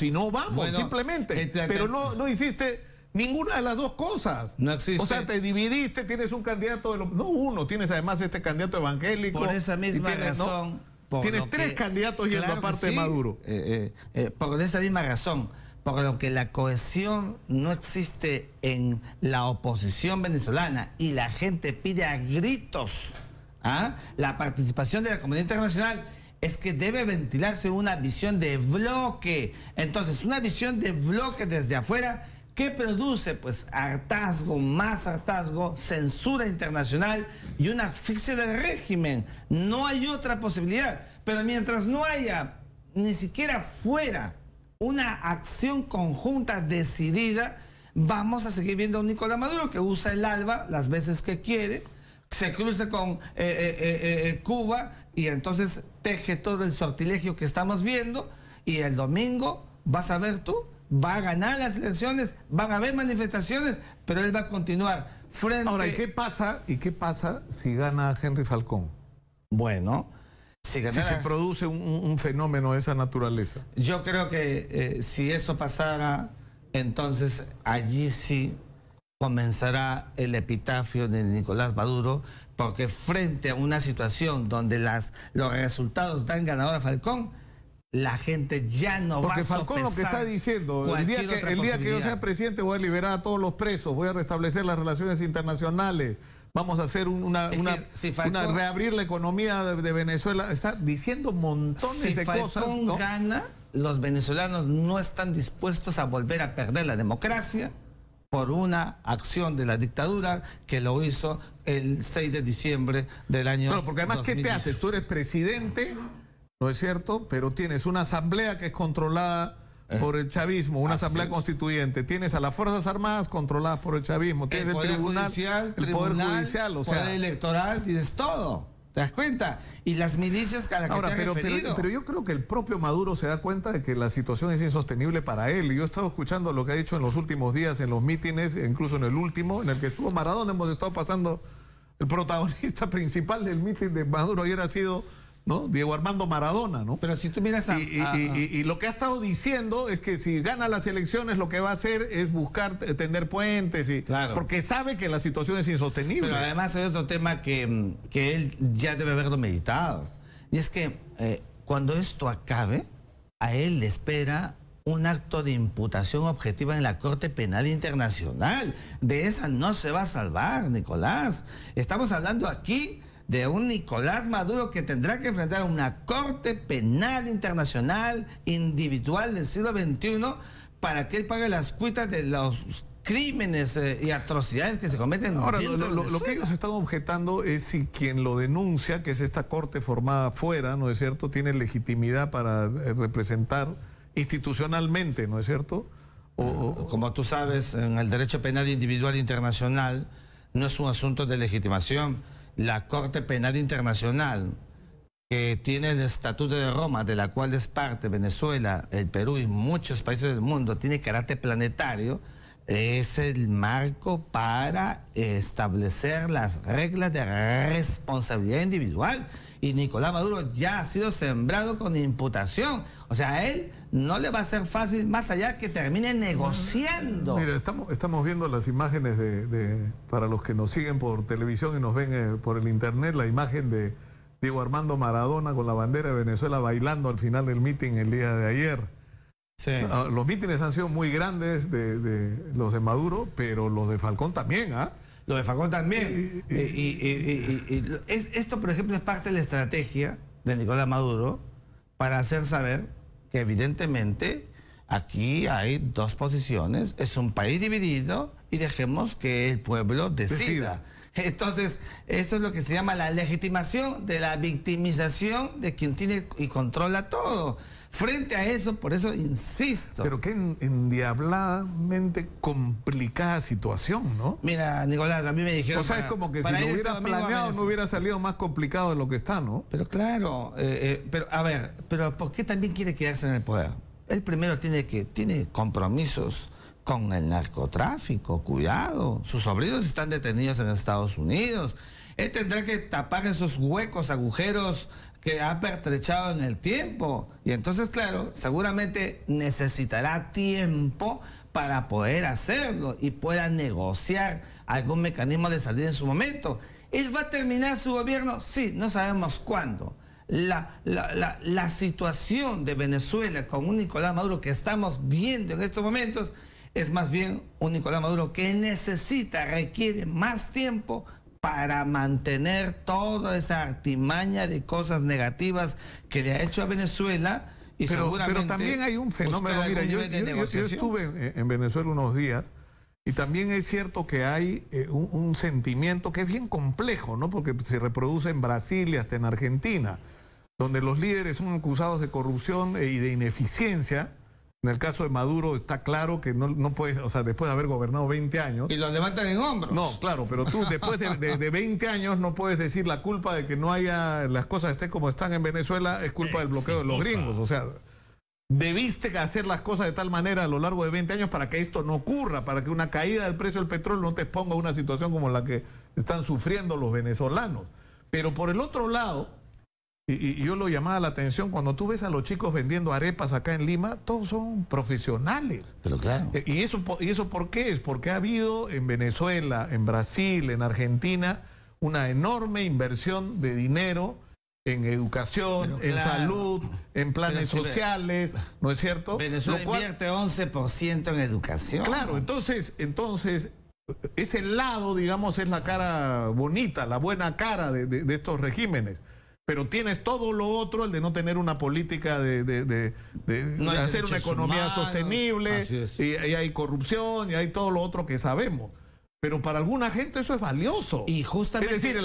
y no vamos, Bueno, simplemente. Pero no hiciste ninguna de las dos cosas. No existe. O sea, te dividiste, tienes un candidato, no uno, tienes además este candidato evangélico. Por esa misma razón. Tienes tres candidatos yendo claro aparte sí, de Maduro. Por esa misma razón, por lo que la cohesión no existe en la oposición venezolana y la gente pide a gritos la participación de la comunidad internacional, es que debe ventilarse una visión de bloque. Entonces, una visión de bloque desde afuera, ¿qué produce? Pues hartazgo, más hartazgo, censura internacional y una asfixia del régimen. No hay otra posibilidad. Pero mientras no haya ni siquiera fuera una acción conjunta decidida, vamos a seguir viendo a un Nicolás Maduro que usa el ALBA las veces que quiere, se cruza con Cuba y entonces teje todo el sortilegio que estamos viendo, y el domingo vas a ver tú, va a ganar las elecciones, van a haber manifestaciones, pero él va a continuar frente... Ahora, ¿y qué pasa si gana Henry Falcón? Bueno, si se produce un fenómeno de esa naturaleza. Yo creo que si eso pasara, entonces allí sí comenzará el epitafio de Nicolás Maduro, porque frente a una situación donde los resultados dan ganador a Falcón, la gente ya no va a sopesar. Porque Falcón lo que está diciendo, el día que yo sea presidente voy a liberar a todos los presos, voy a restablecer las relaciones internacionales, vamos a hacer reabrir la economía de Venezuela. Está diciendo montones de cosas. Si Falcón gana, los venezolanos no están dispuestos a volver a perder la democracia por una acción de la dictadura que lo hizo el 6 de diciembre del año 2016. Porque además, ¿qué te haces? Tú eres presidente, ¿no es cierto? Pero tienes una asamblea que es controlada por el chavismo, una asamblea constituyente. Tienes a las Fuerzas Armadas controladas por el chavismo. Tienes el tribunal, el Poder Judicial, o sea, Poder Electoral, tienes todo. ¿Te das cuenta? Y las milicias cada que te han referido. Pero yo creo que el propio Maduro se da cuenta de que la situación es insostenible para él. Y yo he estado escuchando lo que ha dicho en los últimos días, en los mítines, incluso en el último, en el que estuvo Maradona. Hemos estado pasando, el protagonista principal del mítin de Maduro ayer ha sido, ¿no?, Diego Armando Maradona, ¿no? Pero si tú miras y lo que ha estado diciendo es que si gana las elecciones lo que va a hacer es buscar tender puentes, porque sabe que la situación es insostenible. Pero además hay otro tema que él ya debe haberlo meditado. Y es que cuando esto acabe, a él le espera un acto de imputación objetiva en la Corte Penal Internacional. De esa no se va a salvar, Nicolás. Estamos hablando aquí de un Nicolás Maduro que tendrá que enfrentar una Corte Penal Internacional individual del siglo XXI para que él pague las cuitas de los crímenes y atrocidades que se cometen. Ahora, lo que ellos están objetando es si quien lo denuncia, que es esta corte formada fuera, ¿no es cierto?, tiene legitimidad para representar institucionalmente, ¿no es cierto? Como tú sabes, en el derecho penal individual internacional no es un asunto de legitimación. La Corte Penal Internacional, que tiene el Estatuto de Roma, de la cual es parte Venezuela, el Perú y muchos países del mundo, tiene carácter planetario, es el marco para establecer las reglas de responsabilidad individual. Y Nicolás Maduro ya ha sido sembrado con imputación. O sea, a él no le va a ser fácil, más allá que termine negociando. Mira, estamos viendo las imágenes para los que nos siguen por televisión y nos ven por el internet, la imagen de Diego Armando Maradona con la bandera de Venezuela bailando al final del mitin el día de ayer. Sí. Los mítines han sido muy grandes de los de Maduro, pero los de Falcón también, ¿ah? Lo de Falcón también. Esto, por ejemplo, es parte de la estrategia de Nicolás Maduro para hacer saber que evidentemente aquí hay dos posiciones, es un país dividido y dejemos que el pueblo decida. Entonces, eso es lo que se llama la legitimación de la victimización de quien tiene y controla todo. Frente a eso, por eso insisto. Pero qué endiabladamente complicada situación, ¿no? Mira, Nicolás, a mí me dijeron... O sea, es como que si lo hubiera planeado no hubiera salido más complicado de lo que está, ¿no? Pero claro, pero a ver, pero ¿por qué también quiere quedarse en el poder? Él primero tiene compromisos con el narcotráfico, cuidado. Sus sobrinos están detenidos en Estados Unidos. Él tendrá que tapar esos huecos, agujeros que ha pertrechado en el tiempo. Y entonces, claro, seguramente necesitará tiempo para poder hacerlo y pueda negociar algún mecanismo de salida en su momento. ¿Él va a terminar su gobierno? Sí, no sabemos cuándo. La situación de Venezuela con un Nicolás Maduro que estamos viendo en estos momentos es más bien un Nicolás Maduro que requiere más tiempo para mantener toda esa artimaña de cosas negativas que le ha hecho a Venezuela. Y pero también hay un fenómeno. Mira, yo estuve en Venezuela unos días y también es cierto que hay un sentimiento que es bien complejo, ¿no? Porque se reproduce en Brasil y hasta en Argentina, donde los líderes son acusados de corrupción y de ineficiencia. En el caso de Maduro está claro que no puede, o sea, después de haber gobernado 20 años... Y lo levantan en hombros. No, claro, pero tú después de 20 años no puedes decir la culpa de que no haya, las cosas estén como están en Venezuela, es culpa del bloqueo de los gringos. O sea, debiste hacer las cosas de tal manera a lo largo de 20 años para que esto no ocurra, para que una caída del precio del petróleo no te exponga a una situación como la que están sufriendo los venezolanos. Pero por el otro lado... Y yo lo llamaba la atención, cuando tú ves a los chicos vendiendo arepas acá en Lima, todos son profesionales. Pero claro. ¿Y eso por qué es? Porque ha habido en Venezuela, en Brasil, en Argentina, una enorme inversión de dinero en educación, en salud, en planes sociales, ¿no es cierto? Venezuela invierte 11% en educación. Claro, entonces, ese lado, digamos, es la cara bonita, la buena cara de estos regímenes. Pero tienes todo lo otro, el de no tener una política de hacer una economía sostenible, y hay corrupción, y hay todo lo otro que sabemos. Pero para alguna gente eso es valioso. Y justamente... Es decir,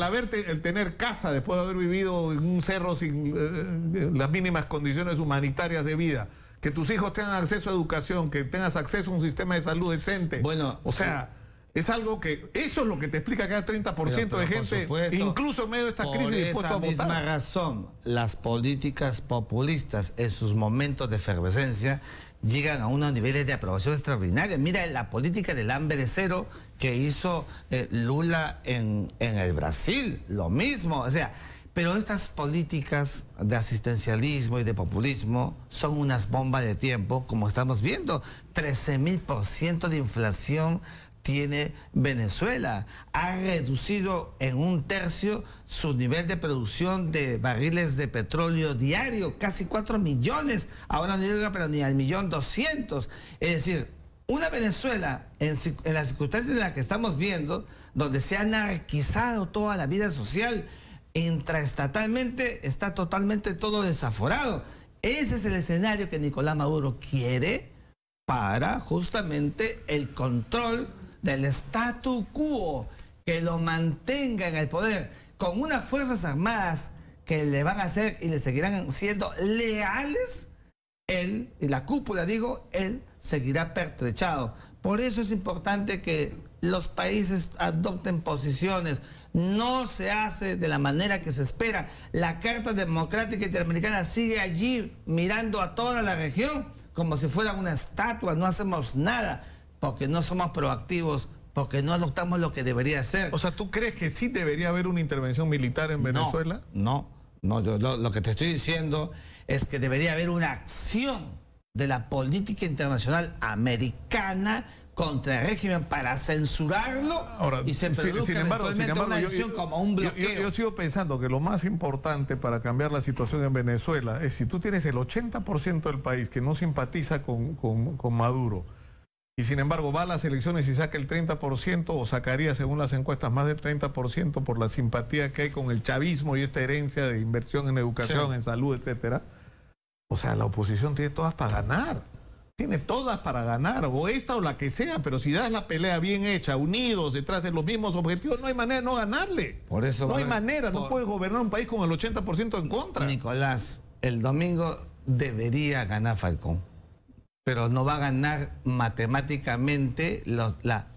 el tener casa después de haber vivido en un cerro sin las mínimas condiciones humanitarias de vida, que tus hijos tengan acceso a educación, que tengas acceso a un sistema de salud decente. Bueno, o sea... Es algo que, eso es lo que te explica que hay 30% de gente, supuesto, incluso en medio de esta crisis, dispuesto a votar. Por esa misma razón, las políticas populistas en sus momentos de efervescencia llegan a unos niveles de aprobación extraordinarios. Mira la política del hambre cero que hizo Lula en el Brasil, lo mismo. O sea, pero estas políticas de asistencialismo y de populismo son unas bombas de tiempo, como estamos viendo. 13.000% de inflación tiene Venezuela. Ha reducido en 1/3 su nivel de producción de barriles de petróleo diario, casi 4 millones. Ahora no llega, pero ni al 1.200.000. Es decir, una Venezuela, en las circunstancias en las que estamos viendo, donde se ha anarquizado toda la vida social, intraestatalmente está totalmente todo desaforado. Ese es el escenario que Nicolás Maduro quiere para justamente el control del statu quo, que lo mantenga en el poder, con unas fuerzas armadas que le van a hacer y le seguirán siendo leales. Él, y la cúpula digo, él seguirá pertrechado. Por eso es importante que los países adopten posiciones. No se hace de la manera que se espera. La Carta Democrática Interamericana sigue allí mirando a toda la región como si fuera una estatua. No hacemos nada porque no somos proactivos, porque no adoptamos lo que debería ser. O sea, ¿tú crees que sí debería haber una intervención militar en Venezuela? No, yo lo que te estoy diciendo es que debería haber una acción de la política internacional americana contra el régimen para censurarlo. Ahora, y se produzca eventualmente una acción como un bloqueo. Yo sigo pensando que lo más importante para cambiar la situación en Venezuela es si tú tienes el 80% del país que no simpatiza con Maduro, y sin embargo va a las elecciones y saca el 30%, o sacaría según las encuestas más del 30% por la simpatía que hay con el chavismo y esta herencia de inversión en educación, en salud, etcétera. O sea, la oposición tiene todas para ganar. Tiene todas para ganar, o esta o la que sea, pero si das la pelea bien hecha, unidos, detrás de los mismos objetivos, no hay manera de no ganarle. Por eso no hay manera, no puedes gobernar un país con el 80% en contra. Nicolás, el domingo debería ganar Falcón, pero no va a ganar matemáticamente,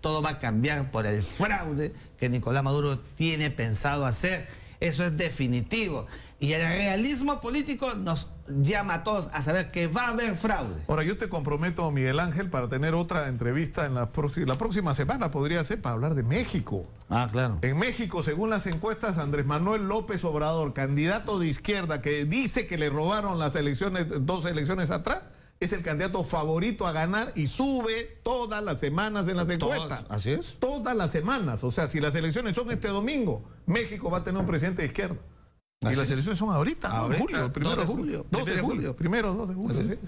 todo va a cambiar por el fraude que Nicolás Maduro tiene pensado hacer. Eso es definitivo. Y el realismo político nos llama a todos a saber que va a haber fraude. Ahora, yo te comprometo, Miguel Ángel, para tener otra entrevista en la próxima semana, podría ser, para hablar de México. Ah, claro. En México, según las encuestas, Andrés Manuel López Obrador, candidato de izquierda que dice que le robaron las elecciones, 2 elecciones atrás, es el candidato favorito a ganar y sube todas las semanas en las encuestas. ¿Así es? Todas las semanas. O sea, si las elecciones son este domingo, México va a tener un presidente de izquierda. Y las elecciones son ahorita, ¿no? En julio, primero de julio. 2 de julio. Primero, 2 de julio. Sí.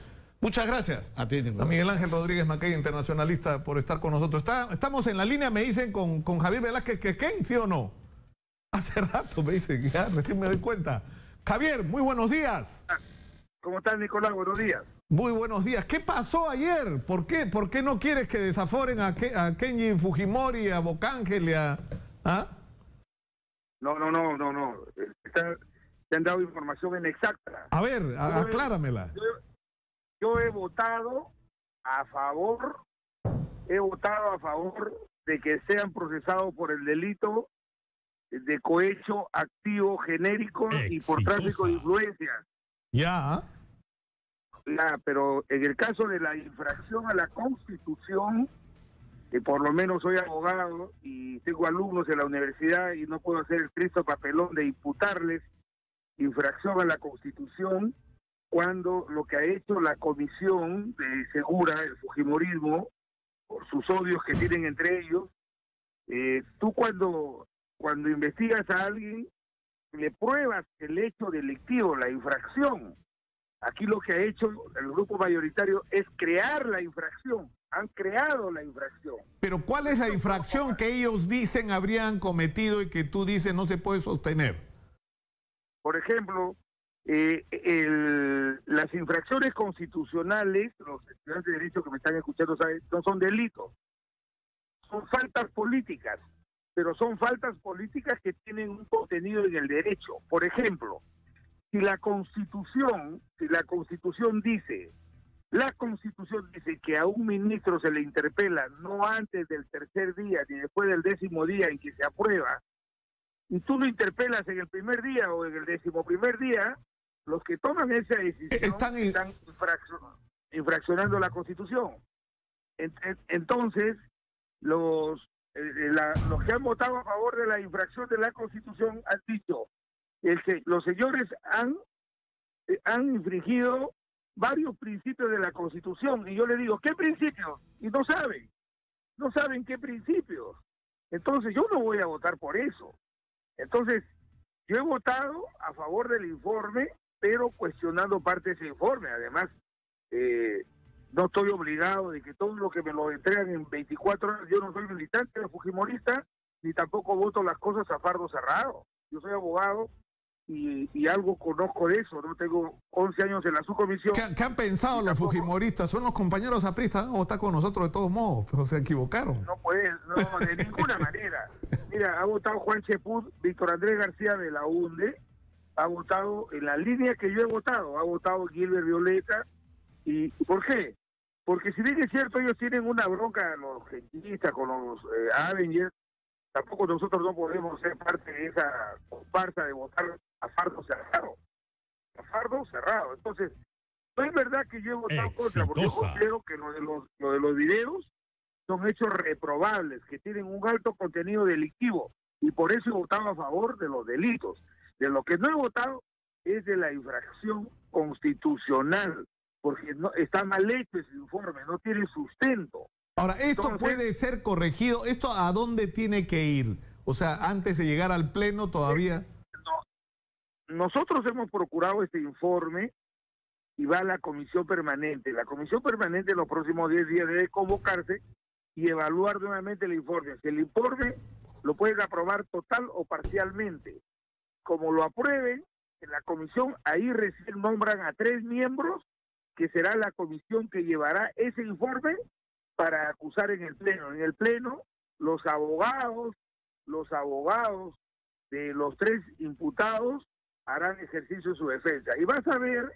Muchas gracias a ti, Nicolás. A Miguel Ángel Rodríguez Mackey, internacionalista, por estar con nosotros. Estamos en la línea, me dicen, con Javier Velázquez, que ¿quién? ¿Sí o no? Hace rato me dicen, ya recién me doy cuenta. Javier, muy buenos días. ¿Cómo estás, Nicolás? Buenos días. Muy buenos días. ¿Qué pasó ayer? ¿Por qué no quieres que desaforen a Kenji Fujimori, a Bocángel y a... ¿Ah? No. Te han dado información inexacta. A ver, acláramela. Yo he votado a favor de que sean procesados por el delito de cohecho activo genérico y por tráfico de influencias. Ya, pero en el caso de la infracción a la Constitución, que por lo menos soy abogado y tengo alumnos en la universidad y no puedo hacer el triste papelón de imputarles infracción a la Constitución, cuando lo que ha hecho la Comisión de Segura, el Fujimorismo, por sus odios que tienen entre ellos, tú cuando investigas a alguien, le pruebas el hecho delictivo, la infracción. Aquí lo que ha hecho el grupo mayoritario es crear la infracción. Han creado la infracción. Pero ¿cuál es la infracción que ellos dicen habrían cometido y que tú dices no se puede sostener? Por ejemplo, las infracciones constitucionales, los estudiantes de derecho que me están escuchando saben, no son delitos, son faltas políticas, pero son faltas políticas que tienen un contenido en el derecho. Por ejemplo, si la Constitución dice que a un ministro se le interpela no antes del 3er día ni después del 10º día en que se aprueba, y tú lo interpelas en el primer día o en el 11º día, los que toman esa decisión están infraccionando la Constitución. Entonces, los que han votado a favor de la infracción de la Constitución han dicho que los señores han infringido varios principios de la Constitución. Y yo le digo, ¿qué principios? Y no saben qué principios. Entonces yo no voy a votar por eso. Entonces, yo he votado a favor del informe, pero cuestionando parte de ese informe. Además, no estoy obligado de que todo lo que me lo entregan en 24 horas, yo no soy militante fujimorista, ni tampoco voto las cosas a fardo cerrado. Yo soy abogado y algo conozco de eso, ¿no? Tengo 11 años en la subcomisión. ¿Qué han pensado los fujimoristas? Son los compañeros apristas, ¿no? O está con nosotros de todos modos, pero se equivocaron. No puede, no, de ninguna manera. Mira, ha votado Juan Cheput, Víctor Andrés García de la UNDE, ha votado en la línea que yo he votado, ha votado Gilbert Violeta. ¿Y por qué? Porque si bien es cierto, ellos tienen una bronca, los gentistas, con los Avengers, tampoco nosotros no podemos ser parte de esa comparsa de votar a fardo cerrado. A fardo cerrado. Entonces, no es verdad que yo he votado contra, porque yo considero que lo de los videos son hechos reprobables, que tienen un alto contenido delictivo, y por eso he votado a favor de los delitos. De lo que no he votado es de la infracción constitucional, porque no, está mal hecho ese informe, no tiene sustento. Ahora, esto puede ser corregido. ¿Esto a dónde tiene que ir? O sea, antes de llegar al Pleno todavía... Nosotros hemos procurado este informe y va a la Comisión Permanente. La Comisión Permanente en los próximos 10 días debe convocarse y evaluar nuevamente el informe. Si el informe lo pueden aprobar total o parcialmente. Como lo aprueben en la comisión, ahí recién nombran a 3 miembros, que será la comisión que llevará ese informe para acusar en el Pleno. En el Pleno, los abogados de los 3 imputados harán ejercicio de su defensa. Y vas a ver,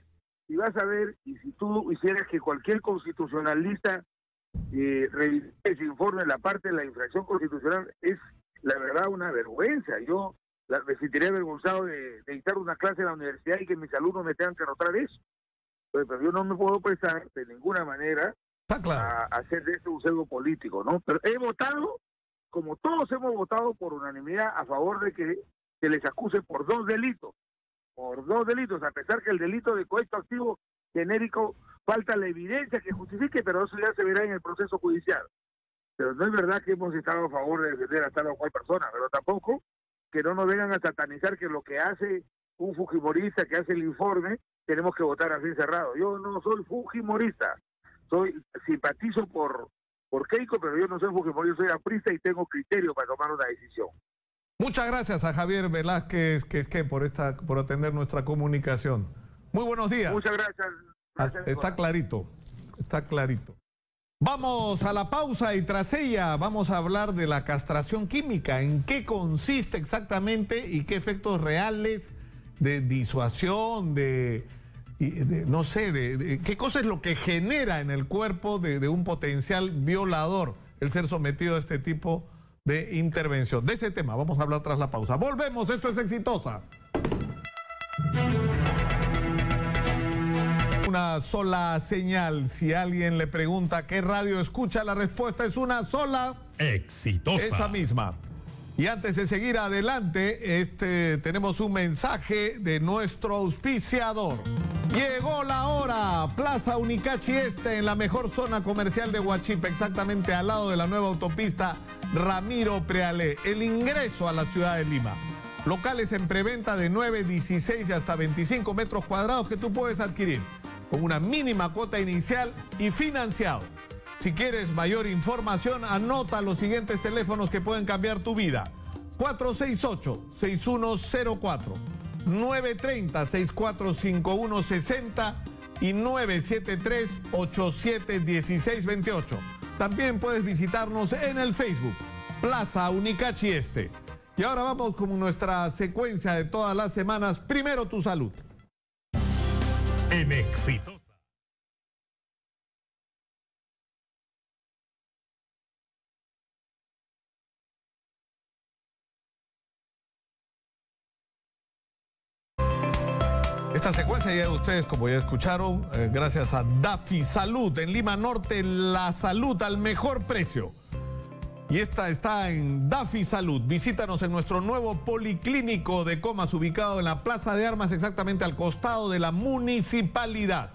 y si tú hicieras que cualquier constitucionalista revise ese informe en la parte de la infracción constitucional, es la verdad una vergüenza. Yo me sentiría avergonzado de dictar una clase en la universidad y que mis alumnos me tengan que anotar eso. Pero yo no me puedo prestar de ninguna manera Está claro. a hacer de eso un pseudo político, ¿no? Pero he votado, como todos hemos votado por unanimidad, a favor de que se les acuse por 2 delitos. Por 2 delitos, a pesar que el delito de cohecho activo genérico falta la evidencia que justifique, pero eso ya se verá en el proceso judicial. Pero no es verdad que hemos estado a favor de defender a tal o cual persona, pero tampoco que no nos vengan a satanizar que lo que hace un fujimorista que hace el informe, tenemos que votar así cerrado. Yo no soy fujimorista, simpatizo por Keiko, pero yo no soy fujimorista, soy aprista y tengo criterio para tomar una decisión. Muchas gracias a Javier Velázquez por atender nuestra comunicación. Muy buenos días. Muchas gracias. Está clarito, está clarito. Vamos a la pausa y tras ella vamos a hablar de la castración química, en qué consiste exactamente y qué efectos reales de disuasión, no sé, qué cosa es lo que genera en el cuerpo de un potencial violador el ser sometido a este tipo de intervención. De ese tema vamos a hablar tras la pausa. Volvemos, esto es Exitosa. Una sola señal. Si alguien le pregunta qué radio escucha, la respuesta es una sola. Exitosa. Esa misma. Y antes de seguir adelante, tenemos un mensaje de nuestro auspiciador. Llegó la hora. Plaza Unicachi Este, en la mejor zona comercial de Huachipa, exactamente al lado de la nueva autopista Ramiro Prealé. El ingreso a la ciudad de Lima. Locales en preventa de 9, 16 y hasta 25 metros cuadrados que tú puedes adquirir con una mínima cuota inicial y financiado. Si quieres mayor información, anota los siguientes teléfonos que pueden cambiar tu vida. 468-6104, 930-645160 y 973-871628. También puedes visitarnos en el Facebook, Plaza Unicachi Este. Y ahora vamos con nuestra secuencia de todas las semanas. Primero tu salud. En Exitosa. Esta secuencia ya ustedes, como ya escucharon, gracias a Dafi Salud. En Lima Norte, la salud al mejor precio. Y esta está en Dafi Salud. Visítanos en nuestro nuevo policlínico de Comas, ubicado en la Plaza de Armas, exactamente al costado de la municipalidad.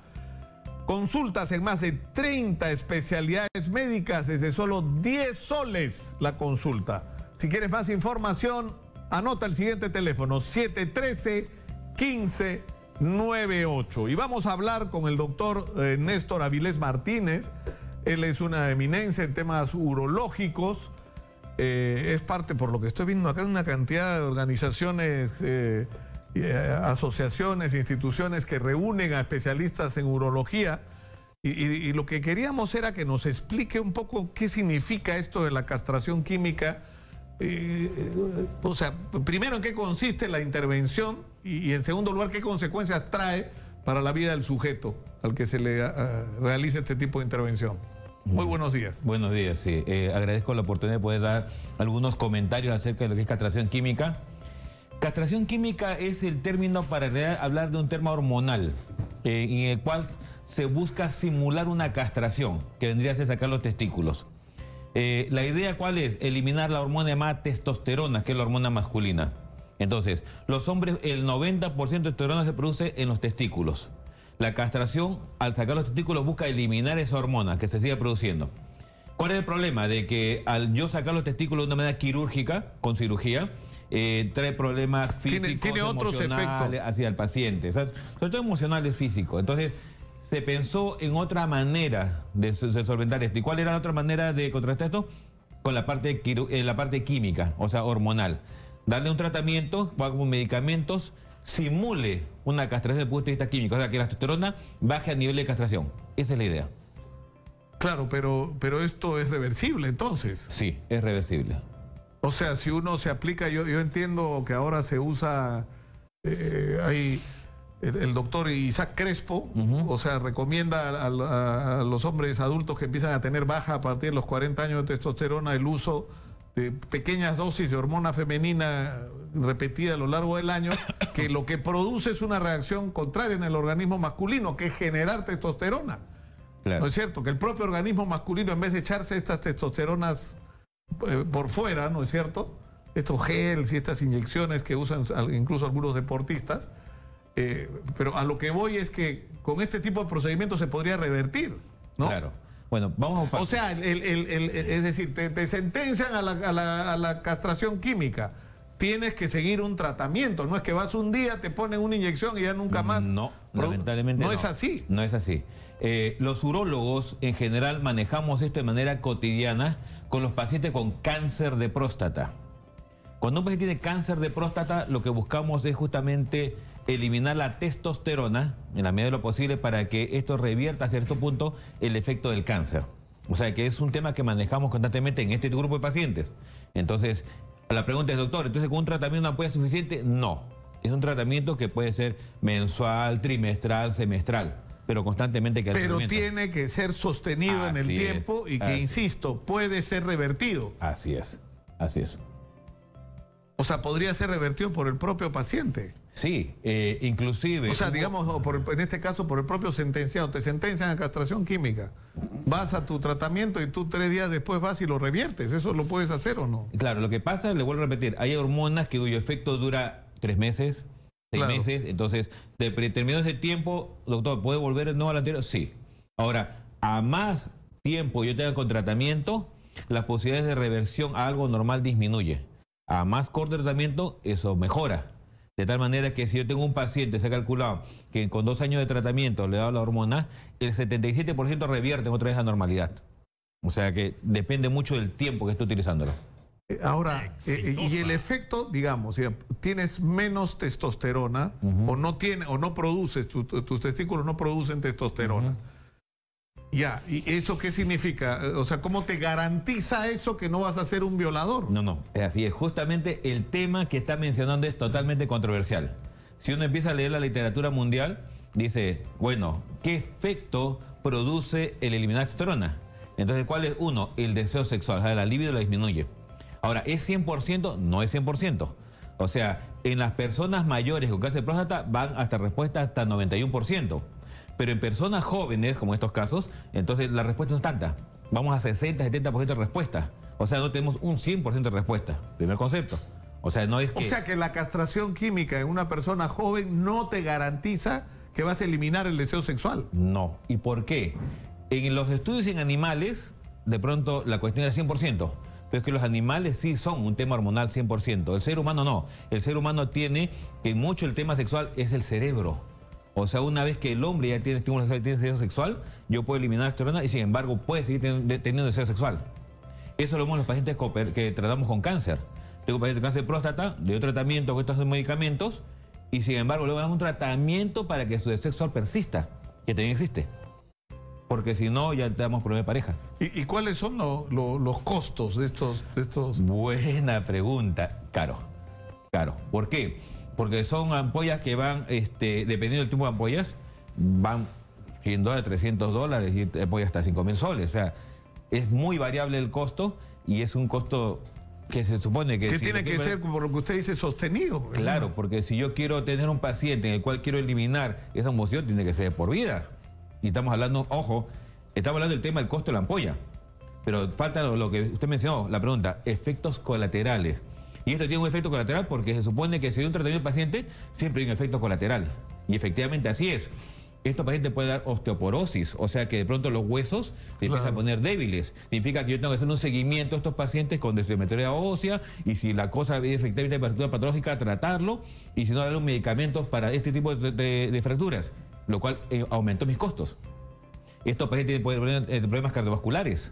Consultas en más de 30 especialidades médicas desde solo 10 soles la consulta. Si quieres más información, anota el siguiente teléfono, 713-1598. Y vamos a hablar con el doctor Néstor Avilés Martínez. Él es una eminencia en temas urológicos. Es parte, por lo que estoy viendo acá, de una cantidad de organizaciones, asociaciones, instituciones que reúnen a especialistas en urología. Y lo que queríamos era que nos explique un poco qué significa esto de la castración química. O sea, primero, en qué consiste la intervención y en segundo lugar, qué consecuencias trae para la vida del sujeto al que se le realice este tipo de intervención. Muy buenos días. Buenos días, sí. Agradezco la oportunidad de poder dar algunos comentarios acerca de lo que es castración química. Castración química es el término para hablar de un tema hormonal, en el cual se busca simular una castración, que vendría a ser sacar los testículos. La idea, ¿cuál es? Eliminar la hormona llamada testosterona, que es la hormona masculina. Entonces, los hombres, el 90% de testosterona se produce en los testículos. La castración, al sacar los testículos, busca eliminar esa hormona que se sigue produciendo. ¿Cuál es el problema? De que al yo sacar los testículos de una manera quirúrgica, con cirugía, trae problemas físicos, tiene otros emocionales efectos hacia el paciente, ¿sabes? Sobre todo emocionales, físicos. Entonces, se pensó en otra manera de solventar esto. ¿Y cuál era la otra manera de contrastar esto? Con la parte química, o sea, hormonal. Darle un tratamiento con medicamentos, simule una castración desde el punto de vista químico, o sea, que la testosterona baje a nivel de castración. Esa es la idea. Claro, pero esto es reversible entonces. Sí, es reversible. O sea, si uno se aplica, yo entiendo que ahora se usa, hay el doctor Isaac Crespo, o sea, recomienda a los hombres adultos que empiezan a tener baja a partir de los 40 años de testosterona el uso de pequeñas dosis de hormona femenina repetida a lo largo del año, que lo que produce es una reacción contraria en el organismo masculino, que es generar testosterona. Claro. ¿No es cierto? Que el propio organismo masculino, en vez de echarse estas testosteronas por fuera, ¿no es cierto? Estos gels y estas inyecciones que usan incluso algunos deportistas, pero a lo que voy es que con este tipo de procedimientos se podría revertir, ¿no? Claro. Bueno, vamos a... O sea, es decir, te sentencian a la castración química. Tienes que seguir un tratamiento. No es que vas un día, te ponen una inyección y ya nunca más. No, lamentablemente no. No es así. No es así. Los urólogos en general manejamos esto de manera cotidiana con los pacientes con cáncer de próstata. Cuando un paciente tiene cáncer de próstata, lo que buscamos es justamente eliminar la testosterona en la medida de lo posible para que esto revierta a cierto punto el efecto del cáncer. O sea que es un tema que manejamos constantemente en este grupo de pacientes. Entonces, la pregunta es, doctor, ¿entonces con un tratamiento una ampolla es suficiente? No. Es un tratamiento que puede ser mensual, trimestral, semestral, pero constantemente hay que hacer Pero tratamiento. tiene que ser sostenido en el Así es, tiempo y que, así. insisto, puede ser revertido. Así es, así es. O sea, podría ser revertido por el propio paciente. Sí, inclusive... O sea, digamos, en este caso, por el propio sentenciado. Te sentencian a castración química. Vas a tu tratamiento y tú 3 días después vas y lo reviertes. ¿Eso lo puedes hacer o no? Claro, lo que pasa, le vuelvo a repetir, hay hormonas cuyo efecto dura 3 meses, 6 Claro. meses. Entonces, terminado ese tiempo, doctor, ¿puede volver de nuevo al anterior? Sí. Ahora, a más tiempo yo tenga con tratamiento, las posibilidades de reversión a algo normal disminuye. A más corto tratamiento, eso mejora. De tal manera que si yo tengo un paciente, se ha calculado que con 2 años de tratamiento le he dado la hormona, el 77% revierte otra vez a normalidad. O sea que depende mucho del tiempo que esté utilizándolo. Ahora, y el efecto, digamos, si tienes menos testosterona o no produces, tus testículos no producen testosterona. Ya, ¿y eso qué significa? O sea, ¿cómo te garantiza eso que no vas a ser un violador? No, así es. Justamente el tema que está mencionando es totalmente controversial. Si uno empieza a leer la literatura mundial, dice, bueno, ¿qué efecto produce el eliminar testosterona? Entonces, ¿cuál es? Uno, el deseo sexual, o sea, la libido la disminuye. Ahora, ¿es 100%? No es 100%. O sea, en las personas mayores con cáncer de próstata van hasta respuesta hasta 91%. Pero en personas jóvenes, como estos casos, entonces la respuesta no es tanta. Vamos a 60-70% de respuesta. O sea, no tenemos un 100% de respuesta. Primer concepto. O sea, no es que... O sea que la castración química en una persona joven no te garantiza que vas a eliminar el deseo sexual. No. ¿Y por qué? En los estudios en animales, de pronto la cuestión era 100%. Pero es que los animales sí son un tema hormonal 100%. El ser humano no. El ser humano tiene que mucho el tema sexual es el cerebro. O sea, una vez que el hombre ya tiene estímulo sexual, tiene deseo sexual, yo puedo eliminar la testosterona y sin embargo puede seguir teniendo deseo sexual. Eso lo vemos en los pacientes que tratamos con cáncer. Tengo pacientes con cáncer de próstata, le doy tratamiento con estos medicamentos y sin embargo luego damos un tratamiento para que su deseo sexual persista, que también existe. Porque si no, ya tenemos problemas de pareja. ¿Y cuáles son los costos de estos? Buena pregunta. Caro. ¿Por qué? Porque son ampollas que van, dependiendo del tipo de ampollas, van $100, $300 y ampollas hasta 5.000 soles. O sea, es muy variable el costo y es un costo que se supone que... Que tiene que ser, por lo que usted dice, sostenido. Claro, porque si yo quiero tener un paciente en el cual quiero eliminar esa emoción, tiene que ser por vida. Y estamos hablando, ojo, estamos hablando del tema del costo de la ampolla. Pero falta lo que usted mencionó, la pregunta, efectos colaterales. Y esto tiene un efecto colateral porque se supone que si hay un tratamiento al paciente, siempre hay un efecto colateral. Y efectivamente así es. Estos pacientes pueden dar osteoporosis, o sea que de pronto los huesos se empiezan a poner débiles. Significa que yo tengo que hacer un seguimiento a estos pacientes con densitometría ósea y si la cosa es efectivamente de fractura patológica, tratarlo y si no, darle un medicamento para este tipo de fracturas, lo cual aumentó mis costos. Estos pacientes pueden tener problemas cardiovasculares.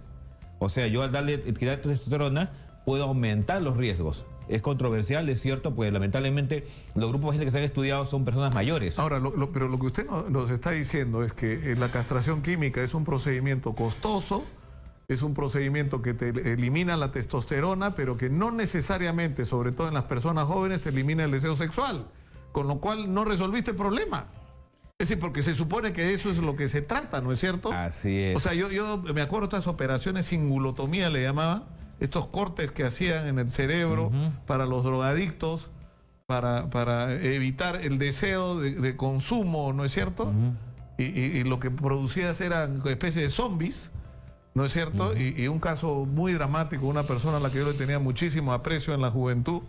O sea, yo al darle testosterona puedo aumentar los riesgos. Es controversial, es cierto, pues lamentablemente los grupos de pacientes que se han estudiado son personas mayores. Ahora, pero lo que usted nos está diciendo es que la castración química es un procedimiento costoso, es un procedimiento que te elimina la testosterona, pero que no necesariamente, sobre todo en las personas jóvenes, te elimina el deseo sexual, con lo cual no resolviste el problema. Es decir, porque se supone que eso es lo que se trata, ¿no es cierto? Así es. O sea, yo me acuerdo de estas operaciones singulotomía, le llamaban, estos cortes que hacían en el cerebro para los drogadictos, para evitar el deseo de consumo, ¿no es cierto? Y lo que producías eran especies de zombies, ¿no es cierto? Y un caso muy dramático, una persona a la que yo le tenía muchísimo aprecio en la juventud,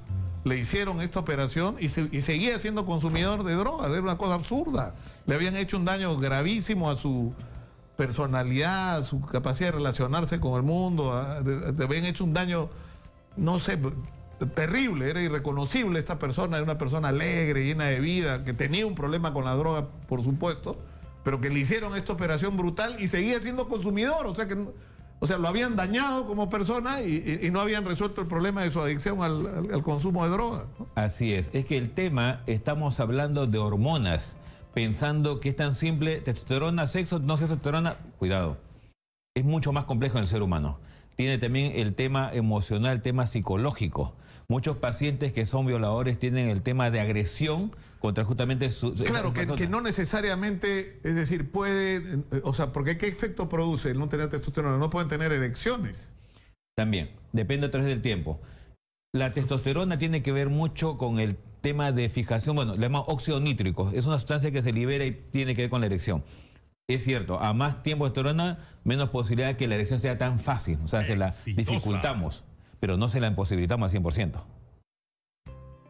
le hicieron esta operación y seguía siendo consumidor de drogas. Era una cosa absurda. Le habían hecho un daño gravísimo a su personalidad, a su capacidad de relacionarse con el mundo, le habían hecho un daño, no sé, terrible. Era irreconocible esta persona, era una persona alegre, llena de vida, que tenía un problema con la droga, por supuesto, pero que le hicieron esta operación brutal y seguía siendo consumidor, o sea, lo habían dañado como persona y no habían resuelto el problema de su adicción al consumo de droga, ¿no? Así es que el tema, estamos hablando de hormonas, pensando que es tan simple, testosterona, sexo, no testosterona, cuidado, es mucho más complejo en el ser humano. Tiene también el tema emocional, el tema psicológico. Muchos pacientes que son violadores tienen el tema de agresión contra justamente su... Claro, que no necesariamente, es decir, puede, o sea, porque ¿qué efecto produce el no tener testosterona? No pueden tener erecciones. También, depende a través del tiempo. La testosterona tiene que ver mucho con el tema de fijación, bueno, le llamamos óxido nítrico, es una sustancia que se libera y tiene que ver con la erección. Es cierto, a más tiempo de testosterona, menos posibilidad de que la erección sea tan fácil, o sea, se la dificultamos, pero no se la imposibilitamos al 100%.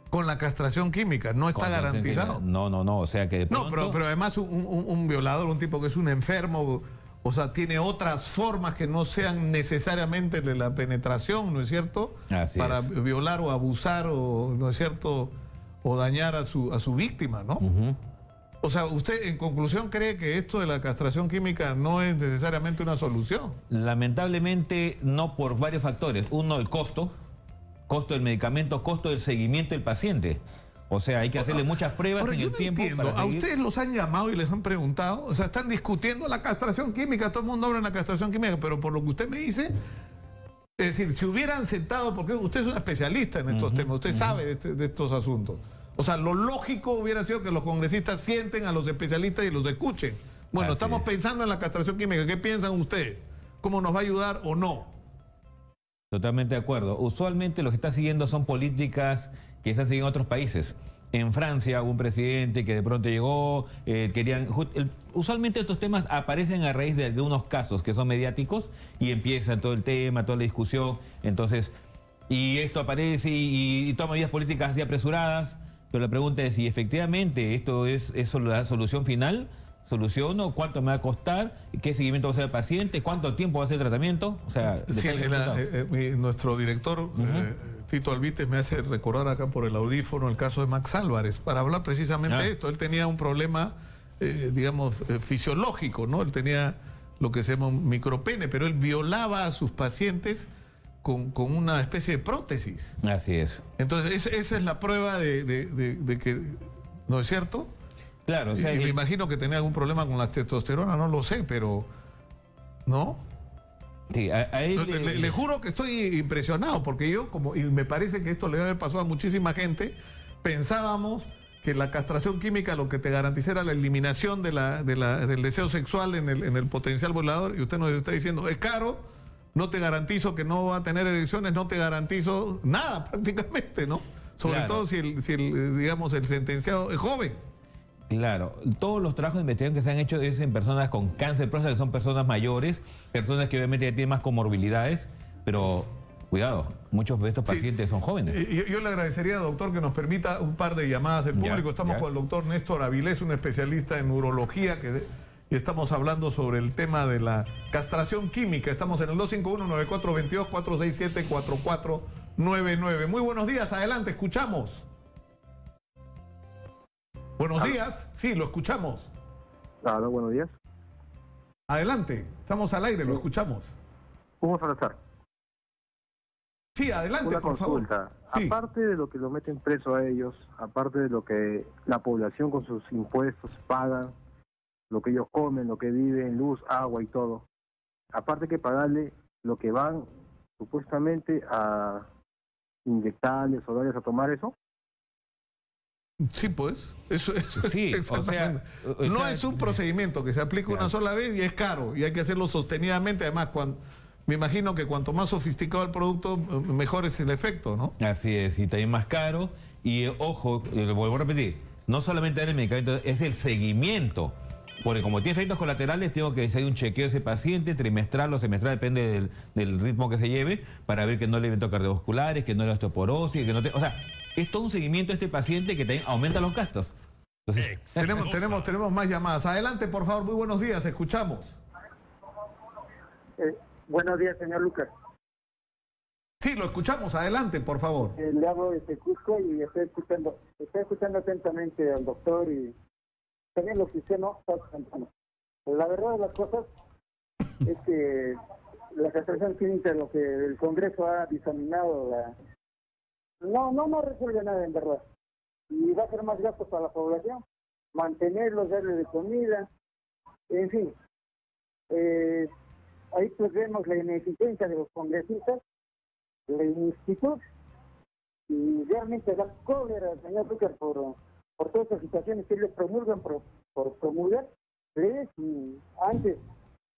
Con la castración química, no está garantizado. No, o sea que de pronto... No, pero además un violador, un tipo que es un enfermo, o sea, tiene otras formas que no sean necesariamente de la penetración, ¿no es cierto? Así para es. violar o abusar, o ¿no es cierto? O dañar a su víctima, ¿no? O sea, ¿usted en conclusión cree que esto de la castración química no es necesariamente una solución? Lamentablemente no, por varios factores. Uno, el costo del medicamento, costo del seguimiento del paciente. O sea, hay que hacerle muchas pruebas Ahora, en el tiempo. Entiendo. ¿A ustedes los han llamado y les han preguntado? O sea, están discutiendo la castración química, todo el mundo habla de la castración química, pero por lo que usted me dice, es decir, si hubieran sentado, porque usted es un especialista en estos temas, usted sabe de estos asuntos. O sea, lo lógico hubiera sido que los congresistas sienten a los especialistas y los escuchen. Bueno, estamos pensando en la castración química. ¿Qué piensan ustedes? ¿Cómo nos va a ayudar o no? Totalmente de acuerdo. Usualmente lo que está siguiendo son políticas que están siguiendo otros países. En Francia hubo un presidente que de pronto llegó, usualmente estos temas aparecen a raíz de unos casos que son mediáticos y empiezan todo el tema, toda la discusión. Entonces, y esto aparece y toma medidas políticas así apresuradas. Pero la pregunta es si efectivamente esto es la solución final. ¿Soluciono? ¿Cuánto me va a costar? ¿Qué seguimiento va a hacer el paciente? ¿Cuánto tiempo va a ser el tratamiento? O sea, sí, nuestro director, Tito Albites, me hace recordar acá por el audífono el caso de Max Álvarez, para hablar precisamente de esto. Él tenía un problema, digamos, fisiológico, ¿no? Él tenía lo que se llama un micropene, pero él violaba a sus pacientes con una especie de prótesis. Así es. Entonces, esa es la prueba de que, ¿no es cierto? Claro, o sea, y me imagino que tenía algún problema con la testosterona, no lo sé, pero... ¿No? Sí, a él le juro que estoy impresionado, porque yo, y me parece que esto le debe haber pasado a muchísima gente, pensábamos que la castración química lo que te garantiza era la eliminación del deseo sexual en el potencial violador, y usted nos está diciendo, es caro, no te garantizo que no va a tener erecciones, no te garantizo nada prácticamente, ¿no? Sobre todo si digamos, el sentenciado es joven. Claro, todos los trabajos de investigación que se han hecho es en personas con cáncer de próstata, que son personas mayores, personas que obviamente tienen más comorbilidades, pero cuidado, muchos de estos pacientes son jóvenes. Yo le agradecería, doctor, que nos permita un par de llamadas del público. Estamos con el doctor Néstor Avilés, un especialista en urología, y estamos hablando sobre el tema de la castración química. Estamos en el 251-9422, 467-4499. Muy buenos días, adelante, escuchamos. Buenos días, sí, lo escuchamos. Claro, buenos días. Adelante, estamos al aire, lo escuchamos. Hugo Salazar. Sí, adelante, Una por consulta. favor. Sí. Aparte de lo que lo meten preso a ellos, aparte de lo que la población con sus impuestos pagan, lo que ellos comen, lo que viven, luz, agua y todo, aparte hay que pagarle lo que van supuestamente a inyectarles o darles a tomar eso. Sí, pues, eso sí, exactamente. No es un procedimiento que se aplica una sola vez y es caro y hay que hacerlo sostenidamente. Además, me imagino que cuanto más sofisticado el producto, mejor es el efecto, ¿no? Así es, y también más caro. Y ojo, lo vuelvo a repetir, no solamente dar el medicamento, es el seguimiento. Porque como tiene efectos colaterales, tengo que hacer un chequeo de ese paciente, trimestral o semestral, depende del ritmo que se lleve, para ver que no le eventos cardiovasculares, que no le osteoporosis, que no te... O sea, es todo un seguimiento de este paciente que también aumenta los gastos. Entonces, tenemos más llamadas. Adelante, por favor. Muy buenos días. Escuchamos. Buenos días, señor Lucas. Sí, lo escuchamos. Adelante, por favor. Le hablo desde Cusco y estoy escuchando atentamente al doctor y también lo que usted no está comentando. La verdad de las cosas es que la castración clínica, lo que el Congreso ha diseminado, no resuelve nada en verdad. Y va a ser más gastos para la población, mantenerlos, darle de comida, en fin. Ahí pues vemos la ineficiencia de los congresistas, la ineptitud y realmente la cólera, señor Lucas, por todas estas situaciones que ellos promulgan por promulgar leyes y antes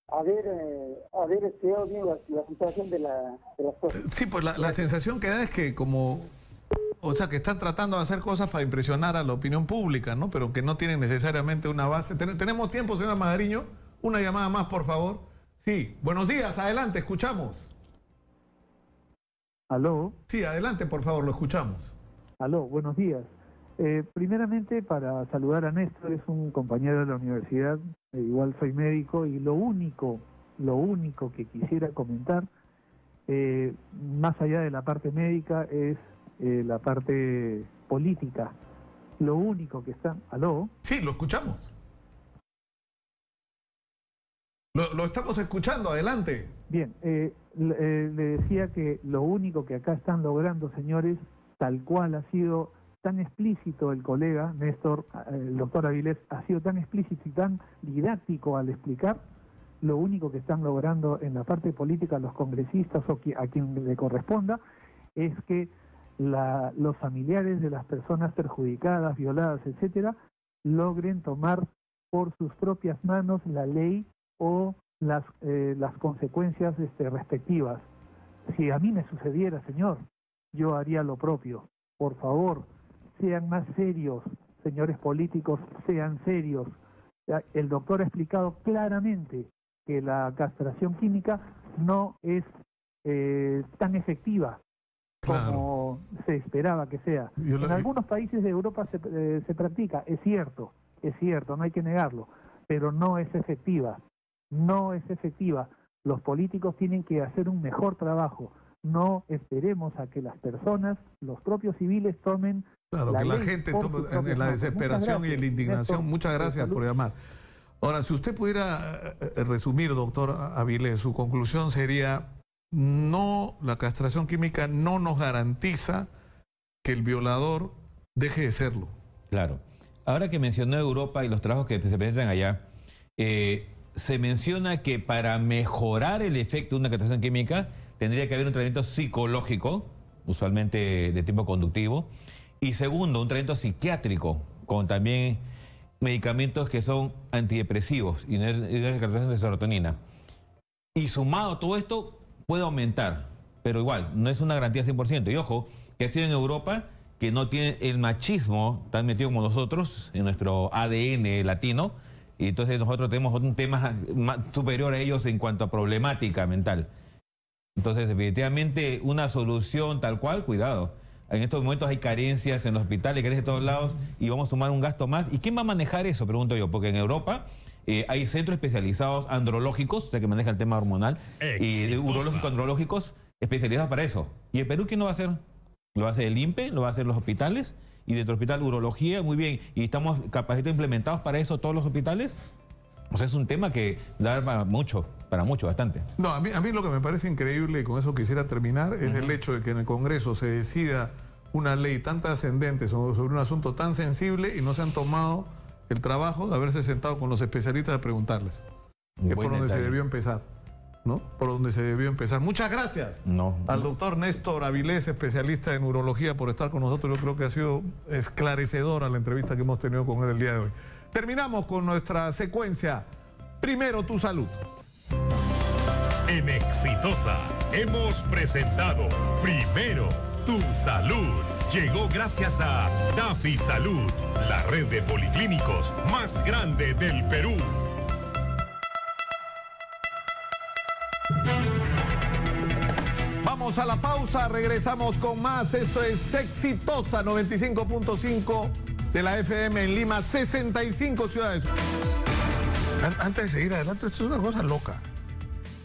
haber estudiado bien la situación de las cosas. Sí, pues la sensación que da es que que están tratando de hacer cosas para impresionar a la opinión pública, ¿no? Pero que no tienen necesariamente una base. ¿Tenemos tiempo, señora Magariño? Una llamada más, por favor. Sí, buenos días, adelante, escuchamos. ¿Aló? Sí, adelante, por favor, lo escuchamos. Aló, buenos días. Primeramente, para saludar a Néstor, es un compañero de la universidad, igual soy médico, y lo único que quisiera comentar, más allá de la parte médica, es la parte política. Lo único que está... ¿Aló? Sí, lo escuchamos. Lo estamos escuchando, adelante. Bien, le decía que lo único que acá están logrando, señores, tal cual ha sido tan explícito el colega Néstor, el doctor Avilés, ha sido tan explícito y tan didáctico al explicar, lo único que están logrando en la parte política los congresistas o a quien le corresponda, es que los familiares de las personas perjudicadas, violadas, etcétera, logren tomar por sus propias manos la ley o las consecuencias respectivas. Si a mí me sucediera, señor, yo haría lo propio. Por favor, sean más serios, señores políticos, sean serios. El doctor ha explicado claramente que la castración química no es tan efectiva como se esperaba que sea. En algunos países de Europa se practica, es cierto, no hay que negarlo, pero no es efectiva. No es efectiva. Los políticos tienen que hacer un mejor trabajo. No esperemos a que las personas, los propios civiles, tomen... Claro, que la gente tome en la desesperación y en la indignación. Muchas gracias por llamar. Ahora, si usted pudiera resumir, doctor Avilés, su conclusión sería: no, la castración química no nos garantiza que el violador deje de serlo. Claro. Ahora que mencionó Europa y los trabajos que se presentan allá, se menciona que para mejorar el efecto de una castración química tendría que haber un tratamiento psicológico, usualmente de tipo conductivo, y segundo, un tratamiento psiquiátrico, con también medicamentos que son antidepresivos y no es castración de serotonina. Y sumado todo esto puede aumentar, pero igual, no es una garantía 100%. Y ojo, que ha sido en Europa, que no tiene el machismo tan metido como nosotros, en nuestro ADN latino, y entonces nosotros tenemos un tema superior a ellos en cuanto a problemática mental. Entonces, definitivamente, una solución tal cual, cuidado. En estos momentos hay carencias en los hospitales, carencias de todos lados, y vamos a sumar un gasto más. ¿Y quién va a manejar eso? Pregunto yo, porque en Europa hay centros especializados andrológicos, o sea, que manejan el tema hormonal, y urológicos, andrológicos, especializados para eso. ¿Y el Perú quién lo va a hacer? Lo va a hacer el INPE, lo va a hacer los hospitales, y dentro del hospital urología, muy bien. ¿Y estamos capacitados, implementados para eso todos los hospitales? O sea, es un tema que da para mucho, bastante. No, a mí lo que me parece increíble, y con eso quisiera terminar, es el hecho de que en el Congreso se decida una ley tan trascendente sobre un asunto tan sensible y no se han tomado el trabajo de haberse sentado con los especialistas a preguntarles. Que es por donde se debió empezar, ¿no? Por donde se debió empezar. Muchas gracias al doctor Néstor Avilés, especialista en urología, por estar con nosotros. Yo creo que ha sido esclarecedora la entrevista que hemos tenido con él el día de hoy. Terminamos con nuestra secuencia Primero tu salud. En Exitosa hemos presentado Primero tu salud. llegó gracias a Dafi Salud, la red de policlínicos más grande del Perú. Vamos a la pausa, regresamos con más. Esto es Exitosa 95.5 de la FM en Lima, 65 ciudades. Antes de seguir adelante, esto es una cosa loca.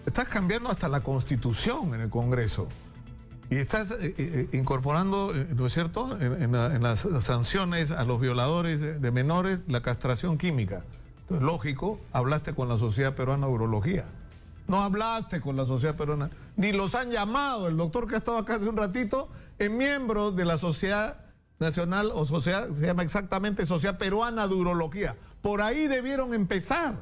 Estás cambiando hasta la Constitución en el Congreso. Y estás incorporando, ¿no es cierto?, en las sanciones a los violadores de menores, la castración química. Entonces, lógico, hablaste con la Sociedad Peruana de Urología. No hablaste con la Sociedad Peruana, ni los han llamado. El doctor que ha estado acá hace un ratito es miembro de la Sociedad Nacional, o sociedad, se llama exactamente Sociedad Peruana de Urología. Por ahí debieron empezar.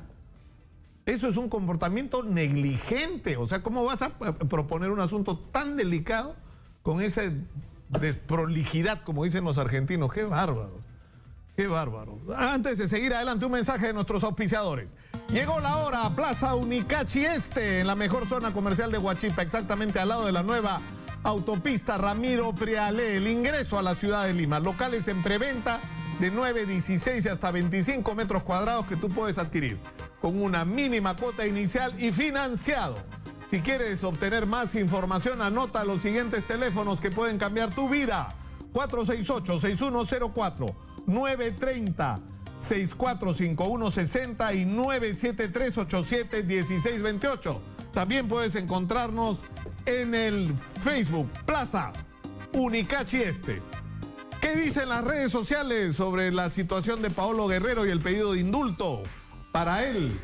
Eso es un comportamiento negligente. O sea, ¿cómo vas a proponer un asunto tan delicado con esa desprolijidad, como dicen los argentinos? ¡Qué bárbaro! ¡Qué bárbaro! Antes de seguir adelante, un mensaje de nuestros auspiciadores. Llegó la hora, Plaza Unicachi Este, en la mejor zona comercial de Huachipa, exactamente al lado de la nueva autopista Ramiro Prialé, el ingreso a la ciudad de Lima. Locales en preventa de 9, 16 y hasta 25 metros cuadrados que tú puedes adquirir con una mínima cuota inicial y financiado. Si quieres obtener más información, anota los siguientes teléfonos que pueden cambiar tu vida. 468-6104, 930-645160 y 973-87-1628. También puedes encontrarnos en el Facebook Plaza Unicachi Este. ¿Qué dicen las redes sociales sobre la situación de Paolo Guerrero y el pedido de indulto para él?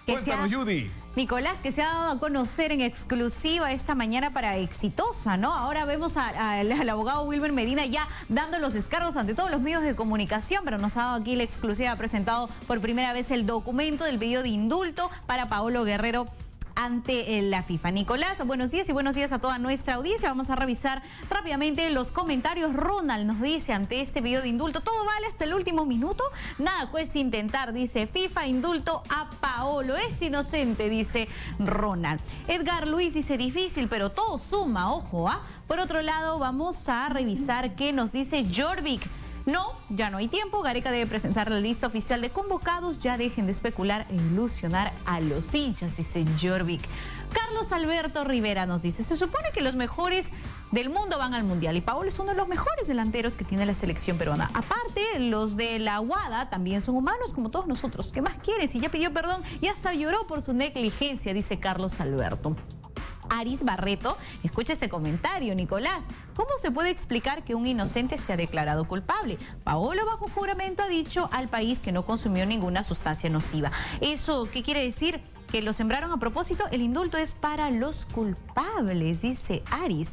Cuéntanos, Judy. Nicolás, que se ha dado a conocer en exclusiva esta mañana para Exitosa, ¿no? Ahora vemos al abogado Wilmer Medina ya dando los descargos ante todos los medios de comunicación, pero nos ha dado aquí la exclusiva, ha presentado por primera vez el documento del pedido de indulto para Paolo Guerrero ante la FIFA. Nicolás, buenos días y buenos días a toda nuestra audiencia. Vamos a revisar rápidamente los comentarios. Ronald nos dice ante este video de indulto, todo vale hasta el último minuto, nada cuesta intentar, dice FIFA, indulto a Paolo, es inocente, dice Ronald. Edgar Luis dice difícil, pero todo suma, ojo, ¿ah? Por otro lado, vamos a revisar qué nos dice Jorvik. No, ya no hay tiempo. Gareca debe presentar la lista oficial de convocados. Ya dejen de especular e ilusionar a los hinchas, dice Jorvik. Carlos Alberto Rivera nos dice, se supone que los mejores del mundo van al Mundial y Paolo es uno de los mejores delanteros que tiene la selección peruana. Aparte, los de la UADA también son humanos como todos nosotros. ¿Qué más quieren? Si ya pidió perdón y hasta lloró por su negligencia, dice Carlos Alberto. Aris Barreto, escucha este comentario, Nicolás. ¿Cómo se puede explicar que un inocente sea declarado culpable? Paolo bajo juramento ha dicho al país que no consumió ninguna sustancia nociva. ¿Eso qué quiere decir? ¿Que lo sembraron a propósito? El indulto es para los culpables, dice Aris.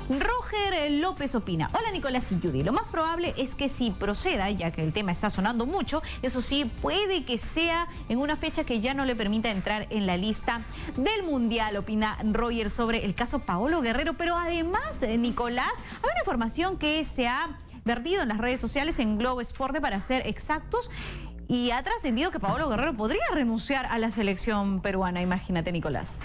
Roger López opina, hola Nicolás y Judy, lo más probable es que si proceda, ya que el tema está sonando mucho, eso sí, puede que sea en una fecha que ya no le permita entrar en la lista del Mundial, opina Roger sobre el caso Paolo Guerrero. Pero además, Nicolás, hay una información que se ha vertido en las redes sociales, en Globo Esporte para ser exactos, y ha trascendido que Paolo Guerrero podría renunciar a la selección peruana, imagínate, Nicolás.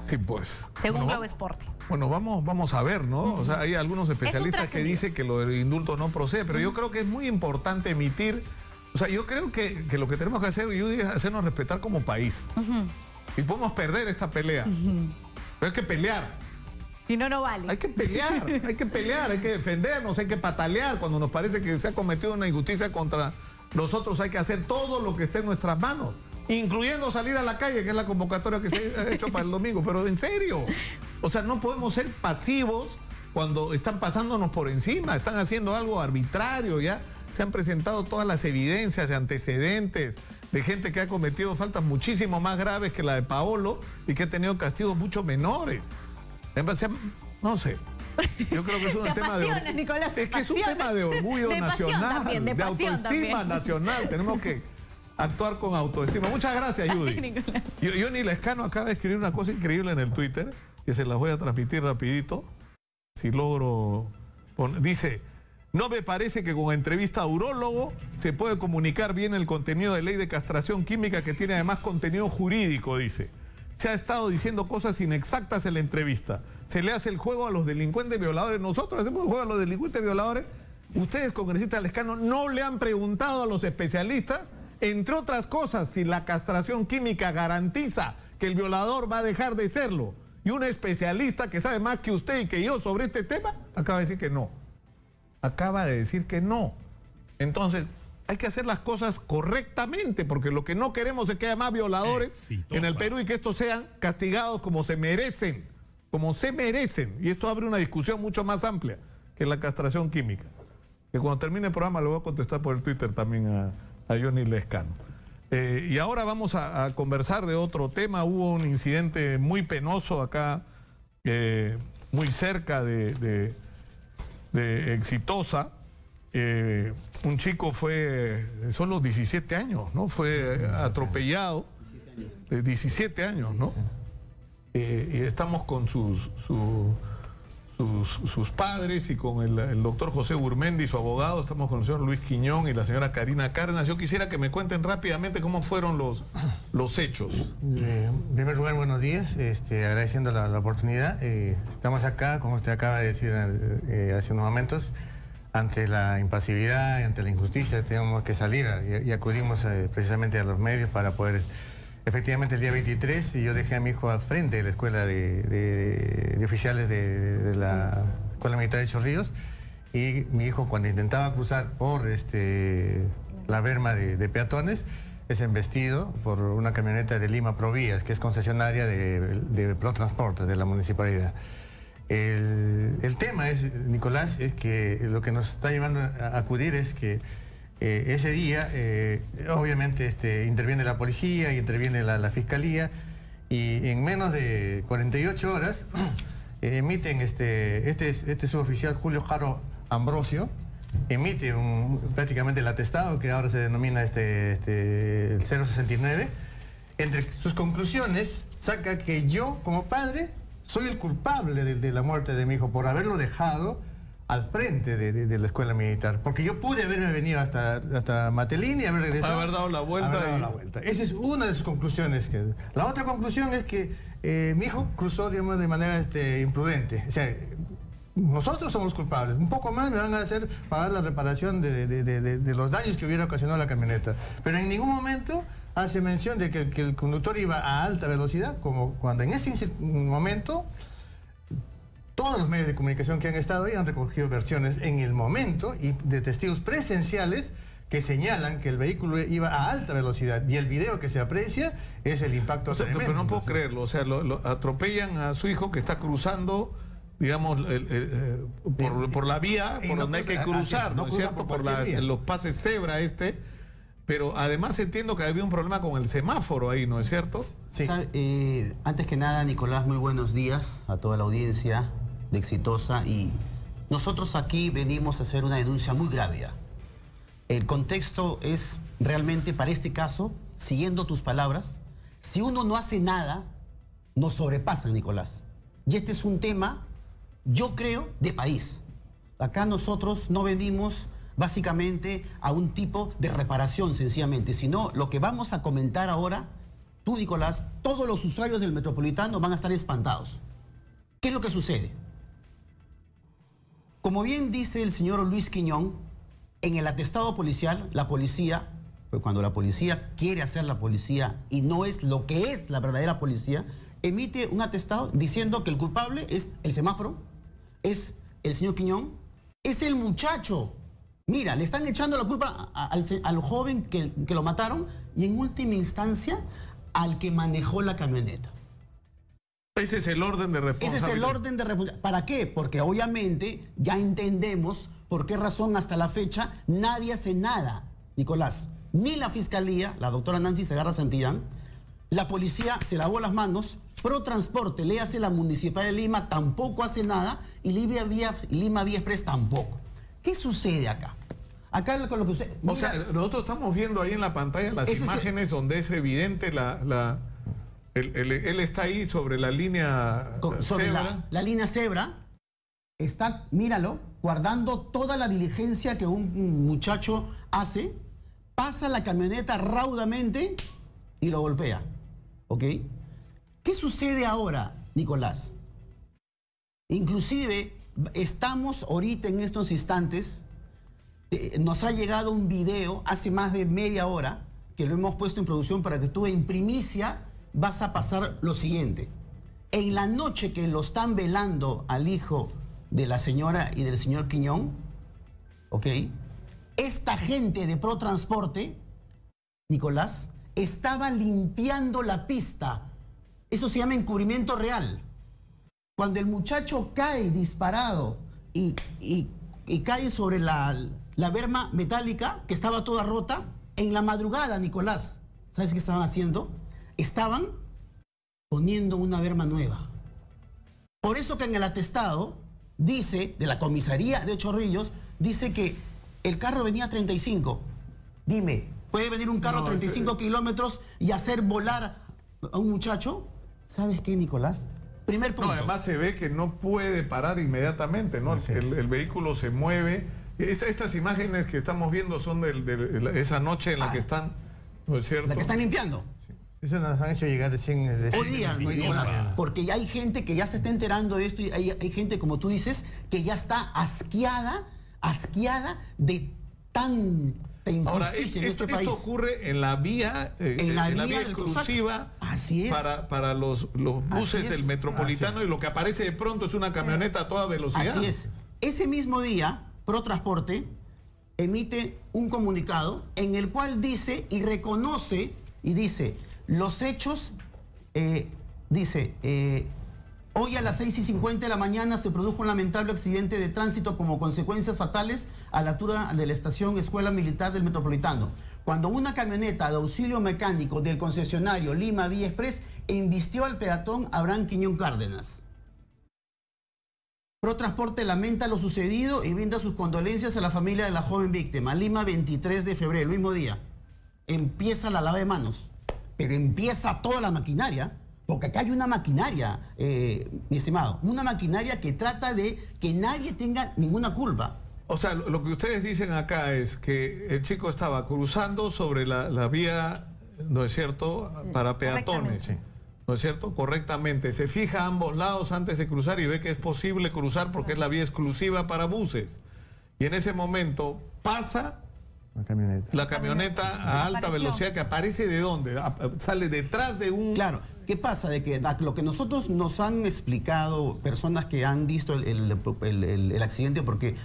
Sí, pues. Según Globo Esporte. Bueno, vamos a ver, ¿no? O sea, hay algunos especialistas que dicen que lo del indulto no procede, pero yo creo que es muy importante emitir. O sea, yo creo que lo que tenemos que hacer, Judy, es hacernos respetar como país. Y podemos perder esta pelea. Pero hay que pelear. Si no, no vale. Hay que pelear, hay que defendernos, hay que patalear cuando nos parece que se ha cometido una injusticia contra nosotros. Hay que hacer todo lo que esté en nuestras manos, incluyendo salir a la calle, que es la convocatoria que se ha hecho para el domingo. Pero en serio, o sea, no podemos ser pasivos cuando están pasándonos por encima, están haciendo algo arbitrario, ya se han presentado todas las evidencias de antecedentes de gente que ha cometido faltas muchísimo más graves que la de Paolo y que ha tenido castigos mucho menores. No sé. Yo creo que es un tema de orgullo. Nicolás, es que es un tema de orgullo nacional, de autoestima nacional. Tenemos que actuar con autoestima. Muchas gracias, Judy. Johnny Lescano acaba de escribir una cosa increíble en el Twitter, que se las voy a transmitir rapidito. Si logro dice, no me parece que con entrevista a urólogo se puede comunicar bien el contenido de ley de castración química, que tiene además contenido jurídico, dice. se ha estado diciendo cosas inexactas en la entrevista. Se le hace el juego a los delincuentes violadores. Nosotros hacemos el juego a los delincuentes violadores. Ustedes, congresistas lescanos, no le han preguntado a los especialistas, entre otras cosas, si la castración química garantiza que el violador va a dejar de serlo. Y un especialista que sabe más que usted y que yo sobre este tema, acaba de decir que no. Acaba de decir que no. Entonces, hay que hacer las cosas correctamente, porque lo que no queremos es que haya más violadores en el Perú y que estos sean castigados como se merecen. Como se merecen. Y esto abre una discusión mucho más amplia que la castración química. Que cuando termine el programa le voy a contestar por el Twitter también a Johnny Lescano. Y ahora vamos a conversar de otro tema. Hubo un incidente muy penoso acá, muy cerca de Exitosa. Un chico fue, solo 17 años, ¿no? Fue atropellado, de 17 años, ¿no? Y estamos con sus padres y con el doctor José Urmendi, su abogado. Estamos con el señor Luis Quiñón y la señora Karina Cárdenas. Yo quisiera que me cuenten rápidamente cómo fueron los hechos. En primer lugar, buenos días, agradeciendo la oportunidad. Estamos acá, como usted acaba de decir hace unos momentos, ante la impasividad y ante la injusticia. Tenemos que salir y acudimos precisamente a los medios para poder... Efectivamente, el día 23 yo dejé a mi hijo al frente de la escuela de oficiales de la Escuela Militar de Chorrillos, y mi hijo, cuando intentaba cruzar por la berma de peatones, es embestido por una camioneta de Lima Provías, que es concesionaria de Pro Transporte de la municipalidad. El tema es, Nicolás, es que lo que nos está llevando a acudir es que ese día, obviamente, interviene la policía y interviene la fiscalía, y en menos de 48 horas emiten este suboficial Julio Jaro Ambrosio, emite prácticamente el atestado que ahora se denomina el 069. Entre sus conclusiones saca que yo, como padre, soy el culpable de la muerte de mi hijo por haberlo dejado al frente de la escuela militar, porque yo pude haberme venido hasta Matelín y haber regresado. Haber dado la vuelta. Esa es una de sus conclusiones. La otra conclusión es que mi hijo cruzó, digamos, de manera imprudente. O sea, nosotros somos culpables. Un poco más me van a hacer pagar la reparación de los daños que hubiera ocasionado la camioneta. Pero en ningún momento hace mención de que el conductor iba a alta velocidad, como cuando en ese momento todos los medios de comunicación que han estado ahí han recogido versiones en el momento y de testigos presenciales que señalan que el vehículo iba a alta velocidad, y el video que se aprecia es el impacto tremendo. Pero no puedo creerlo, o sea, lo atropellan a su hijo que está cruzando, digamos, por la vía por donde hay que cruzar, ¿no es cierto? Por los pases cebra pero además entiendo que había un problema con el semáforo ahí, ¿no es cierto? Sí. Antes que nada, Nicolás, muy buenos días a toda la audiencia de Exitosa, y nosotros aquí venimos a hacer una denuncia muy grave. El contexto es realmente, para este caso, siguiendo tus palabras, si uno no hace nada, nos sobrepasan, Nicolás. Y este es un tema, yo creo, de país. Acá nosotros no venimos básicamente a un tipo de reparación sencillamente, sino lo que vamos a comentar ahora, tú, Nicolás, todos los usuarios del Metropolitano van a estar espantados. ¿Qué es lo que sucede? Como bien dice el señor Luis Quiñón, en el atestado policial, la policía, pues cuando la policía quiere hacer la policía y no es lo que es la verdadera policía, emite un atestado diciendo que el culpable es el semáforo, es el señor Quiñón, es el muchacho. Mira, le están echando la culpa al joven que lo mataron, y en última instancia al que manejó la camioneta. Ese es el orden de responsabilidad. Ese es el orden de responsabilidad. ¿Para qué? Porque obviamente ya entendemos por qué razón hasta la fecha nadie hace nada, Nicolás. Ni la fiscalía, la doctora Nancy Segarra Santillán, la policía se lavó las manos, Pro Transporte, léase la Municipal de Lima, tampoco hace nada, y Lima Vía Express tampoco. ¿Qué sucede acá? Acá con lo que sucede... O sea, nosotros estamos viendo ahí en la pantalla las imágenes donde es evidente él está ahí sobre la línea cebra. La línea cebra. Está, míralo, guardando toda la diligencia que un muchacho hace, pasa la camioneta raudamente y lo golpea. ¿Ok? ¿Qué sucede ahora, Nicolás? Inclusive, estamos ahorita en estos instantes, nos ha llegado un video hace más de media hora, que lo hemos puesto en producción para que tú en primicia vas a pasar lo siguiente. En la noche que lo están velando al hijo de la señora y del señor Quiñón, ¿ok? Esta gente de ProTransporte, Nicolás, estaba limpiando la pista. Eso se llama encubrimiento real. Cuando el muchacho cae disparado y cae sobre la berma metálica, que estaba toda rota, en la madrugada, Nicolás, ¿sabes qué estaban haciendo? Estaban poniendo una berma nueva. Por eso que en el atestado dice, de la comisaría de Chorrillos, dice que el carro venía a 35. Dime, ¿puede venir un carro a 35 kilómetros y hacer volar a un muchacho? ¿Sabes qué, Nicolás? Primer punto. No, además se ve que no puede parar inmediatamente, ¿no? El vehículo se mueve. Estas imágenes que estamos viendo son de esa noche en la que están, ¿no es cierto? La que están limpiando. Sí. Eso nos han hecho llegar recién. Hoy día, porque ya hay gente que ya se está enterando de esto y hay gente, como tú dices, que ya está asqueada de tanta injusticia en este país. Esto ocurre en la vía, en la vía exclusiva. Así es. Para los buses del Metropolitano, y lo que aparece de pronto es una camioneta a toda velocidad. Así es. Ese mismo día, ProTransporte emite un comunicado en el cual dice y reconoce y dice, los hechos, hoy a las 6:50 de la mañana se produjo un lamentable accidente de tránsito como consecuencias fatales a la altura de la estación Escuela Militar del Metropolitano, cuando una camioneta de auxilio mecánico del concesionario Lima Vía Express embistió al peatón Abraham Quiñón Cárdenas. ProTransporte lamenta lo sucedido y brinda sus condolencias a la familia de la joven víctima. Lima, 23 de febrero, el mismo día. Empieza la lava de manos, pero empieza toda la maquinaria, porque acá hay una maquinaria, mi estimado, una maquinaria que trata de que nadie tenga ninguna culpa. O sea, lo que ustedes dicen acá es que el chico estaba cruzando sobre la vía, ¿no es cierto?, para peatones. ¿No es cierto? Correctamente. Se fija a ambos lados antes de cruzar y ve que es posible cruzar porque es la vía exclusiva para buses. Y en ese momento pasa la camioneta a alta velocidad, que aparece ¿de dónde? Sale detrás de un... Claro. ¿Qué pasa? De que lo que nosotros nos han explicado personas que han visto el accidente, porque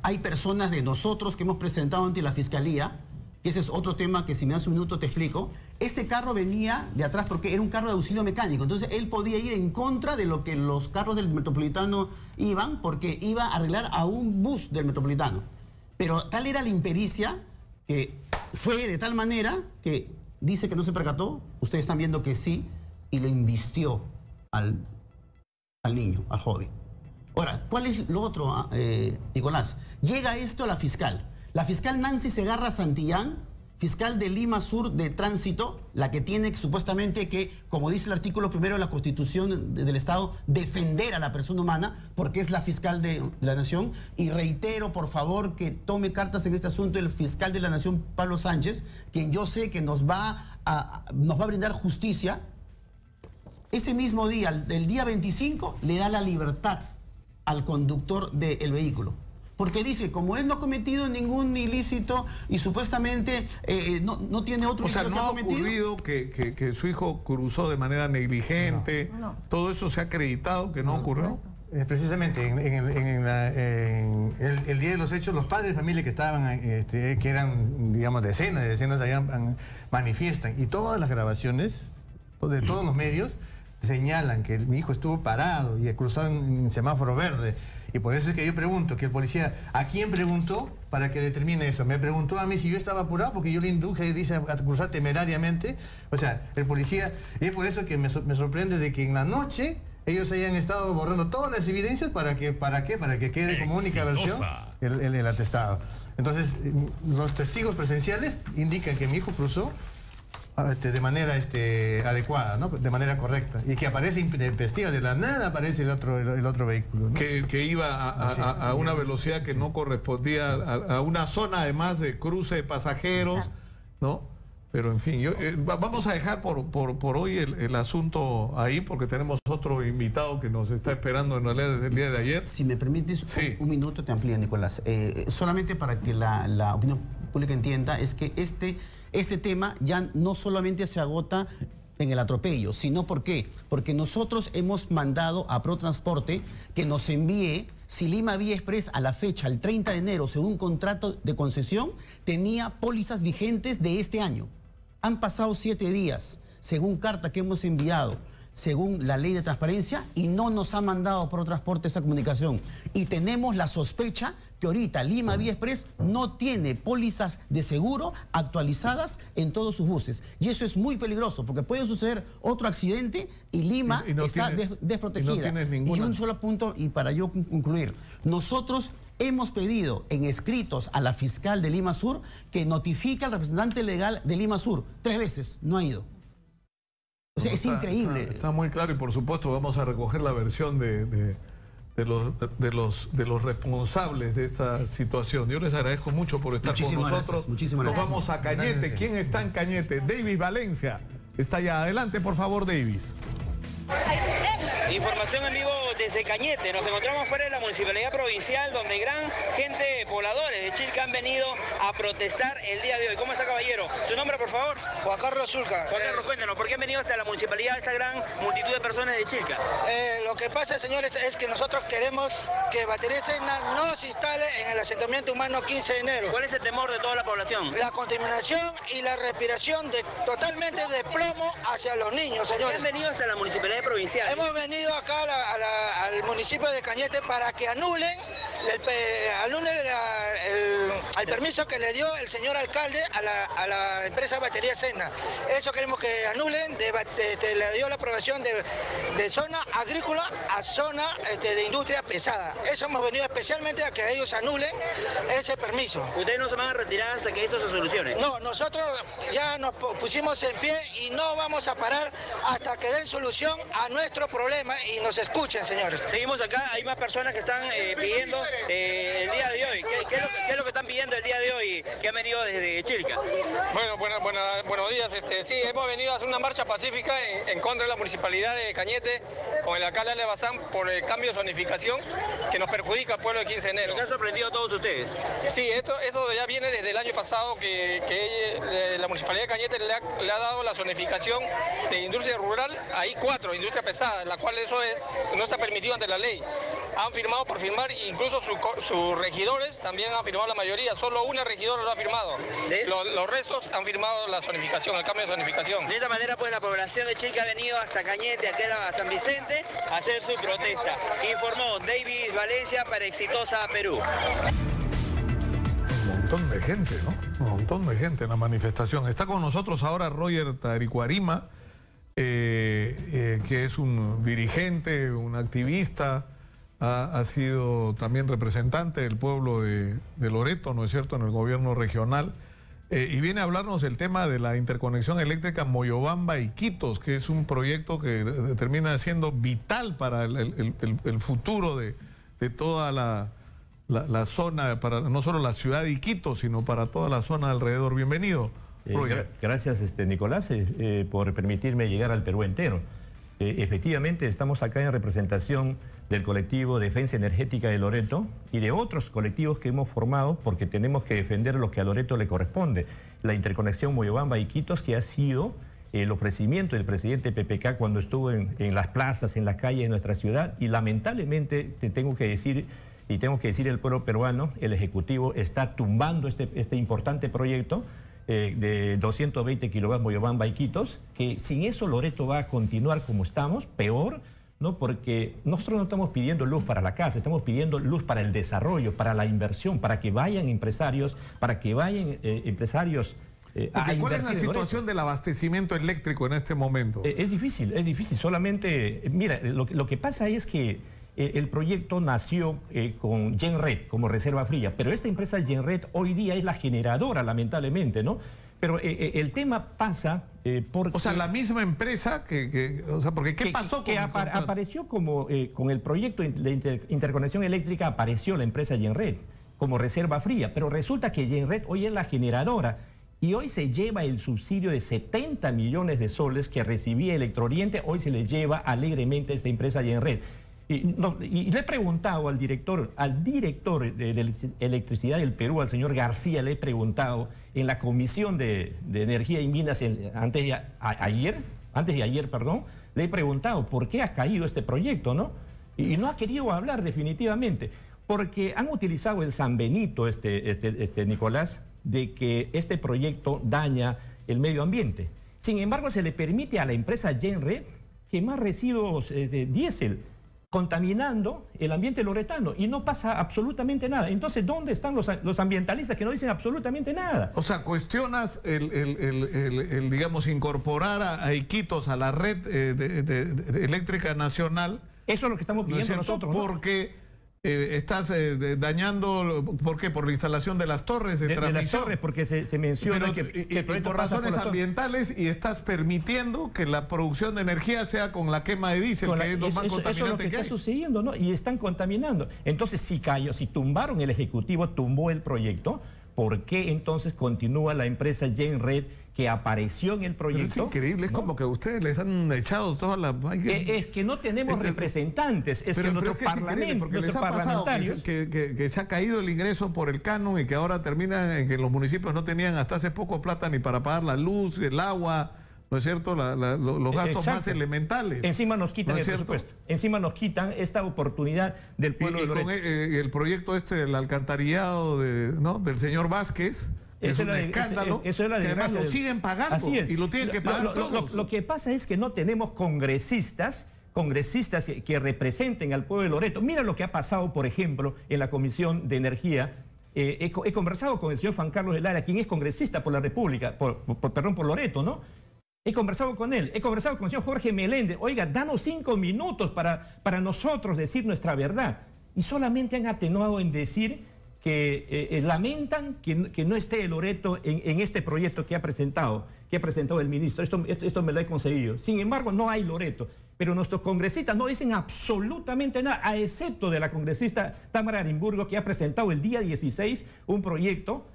hay personas de nosotros que hemos presentado ante la Fiscalía, que ese es otro tema que si me das un minuto te explico. Este carro venía de atrás porque era un carro de auxilio mecánico, entonces él podía ir en contra de lo que los carros del Metropolitano iban, porque iba a arreglar a un bus del Metropolitano. Pero tal era la impericia que fue de tal manera que dice que no se percató, ustedes están viendo que sí, y lo invistió al niño, al joven. Ahora, ¿cuál es lo otro, Nicolás? Llega esto a la fiscal. La fiscal Nancy Segarra Santillán, fiscal de Lima Sur de Tránsito, la que tiene supuestamente que, como dice el artículo 1 de la Constitución del Estado, defender a la persona humana, porque es la fiscal de la Nación. Y reitero, por favor, que tome cartas en este asunto el fiscal de la Nación, Pablo Sánchez, quien yo sé que nos va a brindar justicia. Ese mismo día, el día 25, le da la libertad al conductor del vehículo. Porque dice, como él no ha cometido ningún ilícito y supuestamente no tiene otro ilícito que ha cometido. O sea, no ha ocurrido que su hijo cruzó de manera negligente. No. Todo eso se ha acreditado que no ocurrió. Precisamente, el día de los hechos, los padres de familia que estaban, que eran, digamos, decenas allá, manifiestan. Y todas las grabaciones de todos los medios señalan que mi hijo estuvo parado y cruzó en semáforo verde. Y por eso es que yo pregunto, que el policía, ¿a quién preguntó para que determine eso? Me preguntó a mí si yo estaba apurado porque yo le induje, dice, a cruzar temerariamente. O sea, el policía, y es por eso que me sorprende de que en la noche ellos hayan estado borrando todas las evidencias para que quede como única versión el atestado. Entonces, los testigos presenciales indican que mi hijo cruzó de manera adecuada, ¿no? De manera correcta, y que aparece intempestiva, de la nada aparece el otro vehículo, ¿no? que iba a una velocidad que no correspondía a una zona además de cruce de pasajeros. Exacto. ¿No? Pero en fin, vamos a dejar por hoy el asunto ahí, porque tenemos otro invitado que nos está esperando en realidad desde el día de ayer. Si me permites un minuto, te amplía, Nicolás. Solamente para que la opinión pública entienda, es que este tema ya no solamente se agota en el atropello, sino ¿por qué? Porque nosotros hemos mandado a ProTransporte que nos envíe si Lima Vía Express a la fecha, el 30 de enero, según un contrato de concesión, tenía pólizas vigentes de este año. Han pasado 7 días, según carta que hemos enviado, según la ley de transparencia, y no nos ha mandado ProTransporte esa comunicación. Y tenemos la sospecha que ahorita Lima Vía Express no tiene pólizas de seguro actualizadas en todos sus buses. Y eso es muy peligroso, porque puede suceder otro accidente y Lima está desprotegida. Y no tienes ninguna. Y un solo punto, y para yo concluir. Nosotros hemos pedido en escritos a la fiscal de Lima Sur que notifique al representante legal de Lima Sur. 3 veces, no ha ido. O sea, es increíble. Está muy claro, y por supuesto vamos a recoger la versión de los responsables de esta situación. Yo les agradezco mucho por estar con nosotros. Muchísimas Nos gracias. vamos a Cañete. ¿Quién está en Cañete? Davis Valencia está allá. Adelante, por favor, Davis. Información en vivo desde Cañete. Nos encontramos fuera de la municipalidad provincial, donde gran gente, pobladores de Chilca, han venido a protestar el día de hoy. ¿Cómo está, caballero? ¿Su nombre, por favor? Juan Carlos Zulca. Juan Carlos, cuéntanos, ¿por qué han venido hasta la municipalidad esta gran multitud de personas de Chilca? Lo que pasa, señores, es que nosotros queremos que Batería Sena no se instale en el asentamiento humano 15 de enero. ¿Cuál es el temor de toda la población? La contaminación y la respiración totalmente de plomo hacia los niños, señores. ¿Por qué han venido hasta la municipalidad provincial? Hemos venido acá al municipio de Cañete para que anulen el permiso que le dio el señor alcalde a la empresa Batería Sena. Eso queremos que anulen, le dio la aprobación de zona agrícola a zona de industria pesada. Eso hemos venido especialmente a que ellos anulen ese permiso. ¿Ustedes no se van a retirar hasta que esto se solucione? No, nosotros ya nos pusimos en pie y no vamos a parar hasta que den solución a nuestro problema y nos escuchen, señores. Seguimos acá, hay más personas que están pidiendo el día de hoy. ¿Qué es lo que están pidiendo el día de hoy que han venido desde Chilca? Bueno, buenos días. Sí, hemos venido a hacer una marcha pacífica en contra de la municipalidad de Cañete con el alcalde Ale Bazán por el cambio de zonificación que nos perjudica al pueblo de 15 de enero. ¿Qué ha sorprendido a todos ustedes? Sí, esto ya viene desde el año pasado que la municipalidad de Cañete le ha dado la zonificación de industria rural. Hay 4, industria pesada, la cual eso no está permitido ante la ley. Han firmado por firmar, incluso sus regidores también han firmado la mayoría, solo una regidora lo ha firmado. Los restos han firmado la zonificación, el cambio de zonificación. De esta manera, pues la población de Chilca ha venido hasta Cañete, aquí a San Vicente, a hacer su protesta. Informó Davis Valencia para Exitosa Perú. Un montón de gente, ¿no? Un montón de gente en la manifestación. Está con nosotros ahora Roger Taricuarima, que es un dirigente, un activista, ha sido también representante del pueblo de Loreto, ¿no es cierto?, en el gobierno regional, y viene a hablarnos del tema de la interconexión eléctrica Moyobamba y Quitos, que es un proyecto que termina siendo vital para el futuro de toda la zona, para no solo la ciudad de Iquitos, sino para toda la zona alrededor. Bienvenido. Gracias, Nicolás, por permitirme llegar al Perú entero. Efectivamente, estamos acá en representación del colectivo Defensa Energética de Loreto y de otros colectivos que hemos formado porque tenemos que defender lo que a Loreto le corresponde. La interconexión Moyobamba y Quitos, que ha sido el ofrecimiento del presidente PPK cuando estuvo en las plazas, en las calles de nuestra ciudad, y lamentablemente tengo que decir el pueblo peruano, el Ejecutivo está tumbando este importante proyecto de 220 kilovatios Moyobamba y Quitos, que sin eso Loreto va a continuar como estamos, peor, ¿no? Porque nosotros no estamos pidiendo luz para la casa, estamos pidiendo luz para el desarrollo, para la inversión, para que vayan empresarios, ¿Cuál es la situación del abastecimiento eléctrico en este momento? Es difícil. Solamente, mira, lo que pasa es que el proyecto nació con Genred como reserva fría, pero esta empresa Genred hoy día es la generadora, lamentablemente, ¿no? Pero el tema pasa porque... O sea, la misma empresa porque ¿qué pasó con apareció como con el proyecto de interconexión eléctrica, apareció la empresa Genred como reserva fría, pero resulta que Genred hoy es la generadora Y hoy se lleva el subsidio de 70 millones de soles que recibía Electrooriente, hoy se le lleva alegremente a esta empresa Genred. Y le he preguntado al director de Electricidad del Perú, al señor García, le he preguntado en la Comisión de Energía y Minas antes de ayer, le he preguntado por qué ha caído este proyecto, ¿no? Y no ha querido hablar definitivamente, porque han utilizado el San Benito, Nicolás, de que este proyecto daña el medio ambiente. Sin embargo, se le permite a la empresa Genred quemar residuos de diésel, contaminando el ambiente loretano, y no pasa absolutamente nada. Entonces, ¿dónde están los ambientalistas que no dicen absolutamente nada? O sea, cuestionas digamos, incorporar a Iquitos a la red eléctrica nacional. Eso es lo que estamos pidiendo nosotros, ¿no? Porque estás dañando, ¿por qué? Por la instalación de las torres de transmisión. De las torres, porque se menciona que el proyecto por pasa razones ambientales, y estás permitiendo que la producción de energía sea con la quema de diésel, que es lo más contaminante eso es lo que está hay. sucediendo, ¿no? Y están contaminando. Entonces, si tumbaron el Ejecutivo, tumbó el proyecto, ¿por qué entonces continúa la empresa Genred que apareció en el proyecto? Pero es increíble, ¿no? Es como que ustedes les han echado toda la... Es que no tenemos representantes, es que nuestros parlamentos, porque les ha pasado que se ha caído el ingreso por el canon, y que ahora termina en que los municipios no tenían hasta hace poco plata ni para pagar la luz, el agua, ¿no es cierto? Los gastos más elementales. Encima nos quitan el presupuesto. Encima nos quitan esta oportunidad del pueblo de Loreto. Con el proyecto del alcantarillado del señor Vázquez, es un escándalo, que además lo siguen pagando y lo tienen que pagar todos. Lo que pasa es que no tenemos congresistas que representen al pueblo de Loreto. Mira lo que ha pasado, por ejemplo, en la Comisión de Energía. He conversado con el señor Juan Carlos de Lara, quien es congresista por la República, por Loreto, ¿no? He conversado con él, he conversado con el señor Jorge Meléndez. Oiga, danos 5 minutos para nosotros decir nuestra verdad. Y solamente han atenuado en decir que lamentan que no esté Loreto en este proyecto que ha presentado el ministro. Esto me lo he conseguido. Sin embargo, no hay Loreto. Pero nuestros congresistas no dicen absolutamente nada, a excepto de la congresista Tamara Arimburgo, que ha presentado el día 16 un proyecto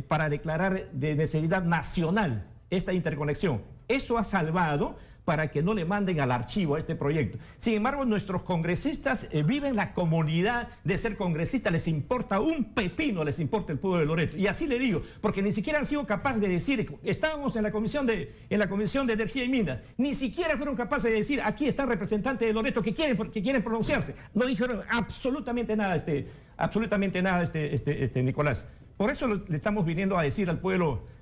para declarar de necesidad nacional esta interconexión. Eso ha salvado para que no le manden al archivo a este proyecto. Sin embargo, nuestros congresistas viven la comodidad de ser congresistas, les importa un pepino, les importa el pueblo de Loreto. Y así le digo, porque ni siquiera han sido capaces de decir, estábamos en la Comisión de Energía y Minas, ni siquiera fueron capaces de decir, aquí están representantes de Loreto que quieren pronunciarse. No dijeron absolutamente nada, Nicolás. Por eso le estamos viniendo a decir al pueblo,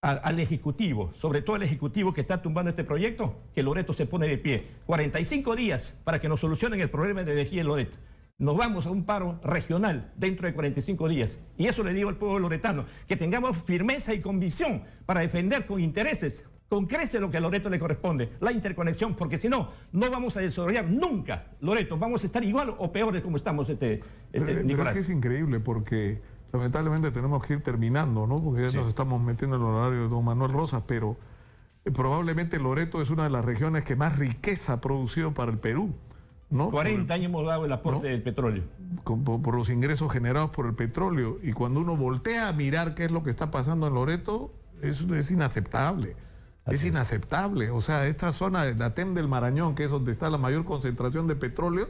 al Ejecutivo, sobre todo al Ejecutivo que está tumbando este proyecto, que Loreto se pone de pie. 45 días para que nos solucionen el problema de energía en Loreto. Nos vamos a un paro regional dentro de 45 días. Y eso le digo al pueblo loretano, que tengamos firmeza y convicción para defender con intereses, con creces lo que a Loreto le corresponde, la interconexión, porque si no, no vamos a desarrollar nunca Loreto. Vamos a estar igual o peor de como estamos, Nicolás. Pero es que es increíble porque lamentablemente tenemos que ir terminando, ¿no? Porque ya nos estamos metiendo en el horario de don Manuel Rosas, pero probablemente Loreto es una de las regiones que más riqueza ha producido para el Perú, ¿no? 40 años hemos dado el aporte del petróleo. Por los ingresos generados por el petróleo. Y cuando uno voltea a mirar qué es lo que está pasando en Loreto, es inaceptable. Es inaceptable. O sea, esta zona de la TEM del Marañón, que es donde está la mayor concentración de petróleo,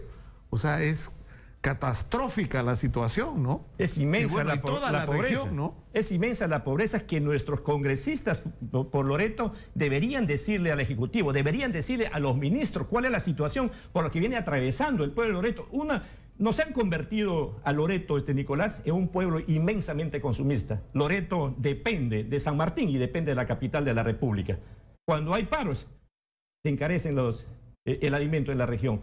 o sea, es catastrófica la situación, ¿no? Es inmensa la pobreza, región, ¿no? Es inmensa la pobreza que nuestros congresistas por Loreto deberían decirle al Ejecutivo, deberían decirle a los ministros cuál es la situación por la que viene atravesando el pueblo de Loreto. Nos han convertido a Loreto, Nicolás, en un pueblo inmensamente consumista. Loreto depende de San Martín y depende de la capital de la República. Cuando hay paros, se encarecen el alimento en la región.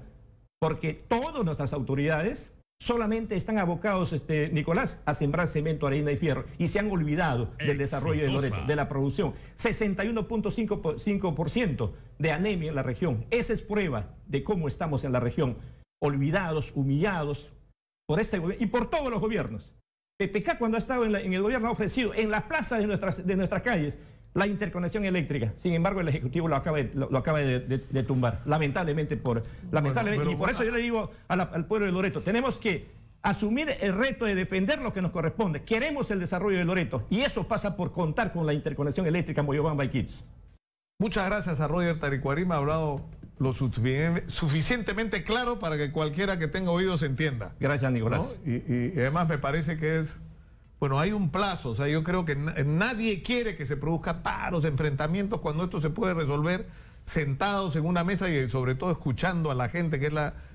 Porque todas nuestras autoridades solamente están abocados, Nicolás, a sembrar cemento, arena y fierro. Y se han olvidado del desarrollo de Loreto, de la producción. 61.5% de anemia en la región. Esa es prueba de cómo estamos en la región. Olvidados, humillados por este gobierno y por todos los gobiernos. PPK, cuando ha estado en el gobierno, ha ofrecido en las plazas de nuestras calles la interconexión eléctrica. Sin embargo, el Ejecutivo lo acaba de tumbar, lamentablemente. Y por eso yo le digo al pueblo de Loreto, tenemos que asumir el reto de defender lo que nos corresponde. Queremos el desarrollo de Loreto y eso pasa por contar con la interconexión eléctrica Moyobamba y Quito. Muchas gracias a Roger Taricuarima, ha hablado lo suficientemente claro para que cualquiera que tenga oídos entienda. Gracias, Nicolás. ¿No? Y además me parece que es, bueno, hay un plazo, o sea, yo creo que nadie quiere que se produzcan paros, enfrentamientos, cuando esto se puede resolver sentados en una mesa y sobre todo escuchando a la gente, que es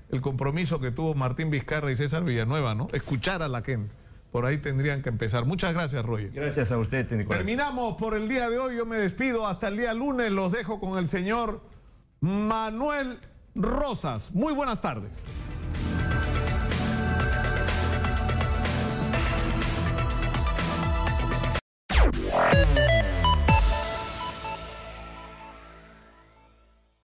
el compromiso que tuvo Martín Vizcarra y César Villanueva, ¿no? Escuchar a la gente. Por ahí tendrían que empezar. Muchas gracias, Roger. Gracias a usted, Nicolás. Terminamos por el día de hoy. Yo me despido hasta el día lunes. Los dejo con el señor Manuel Rosas. Muy buenas tardes.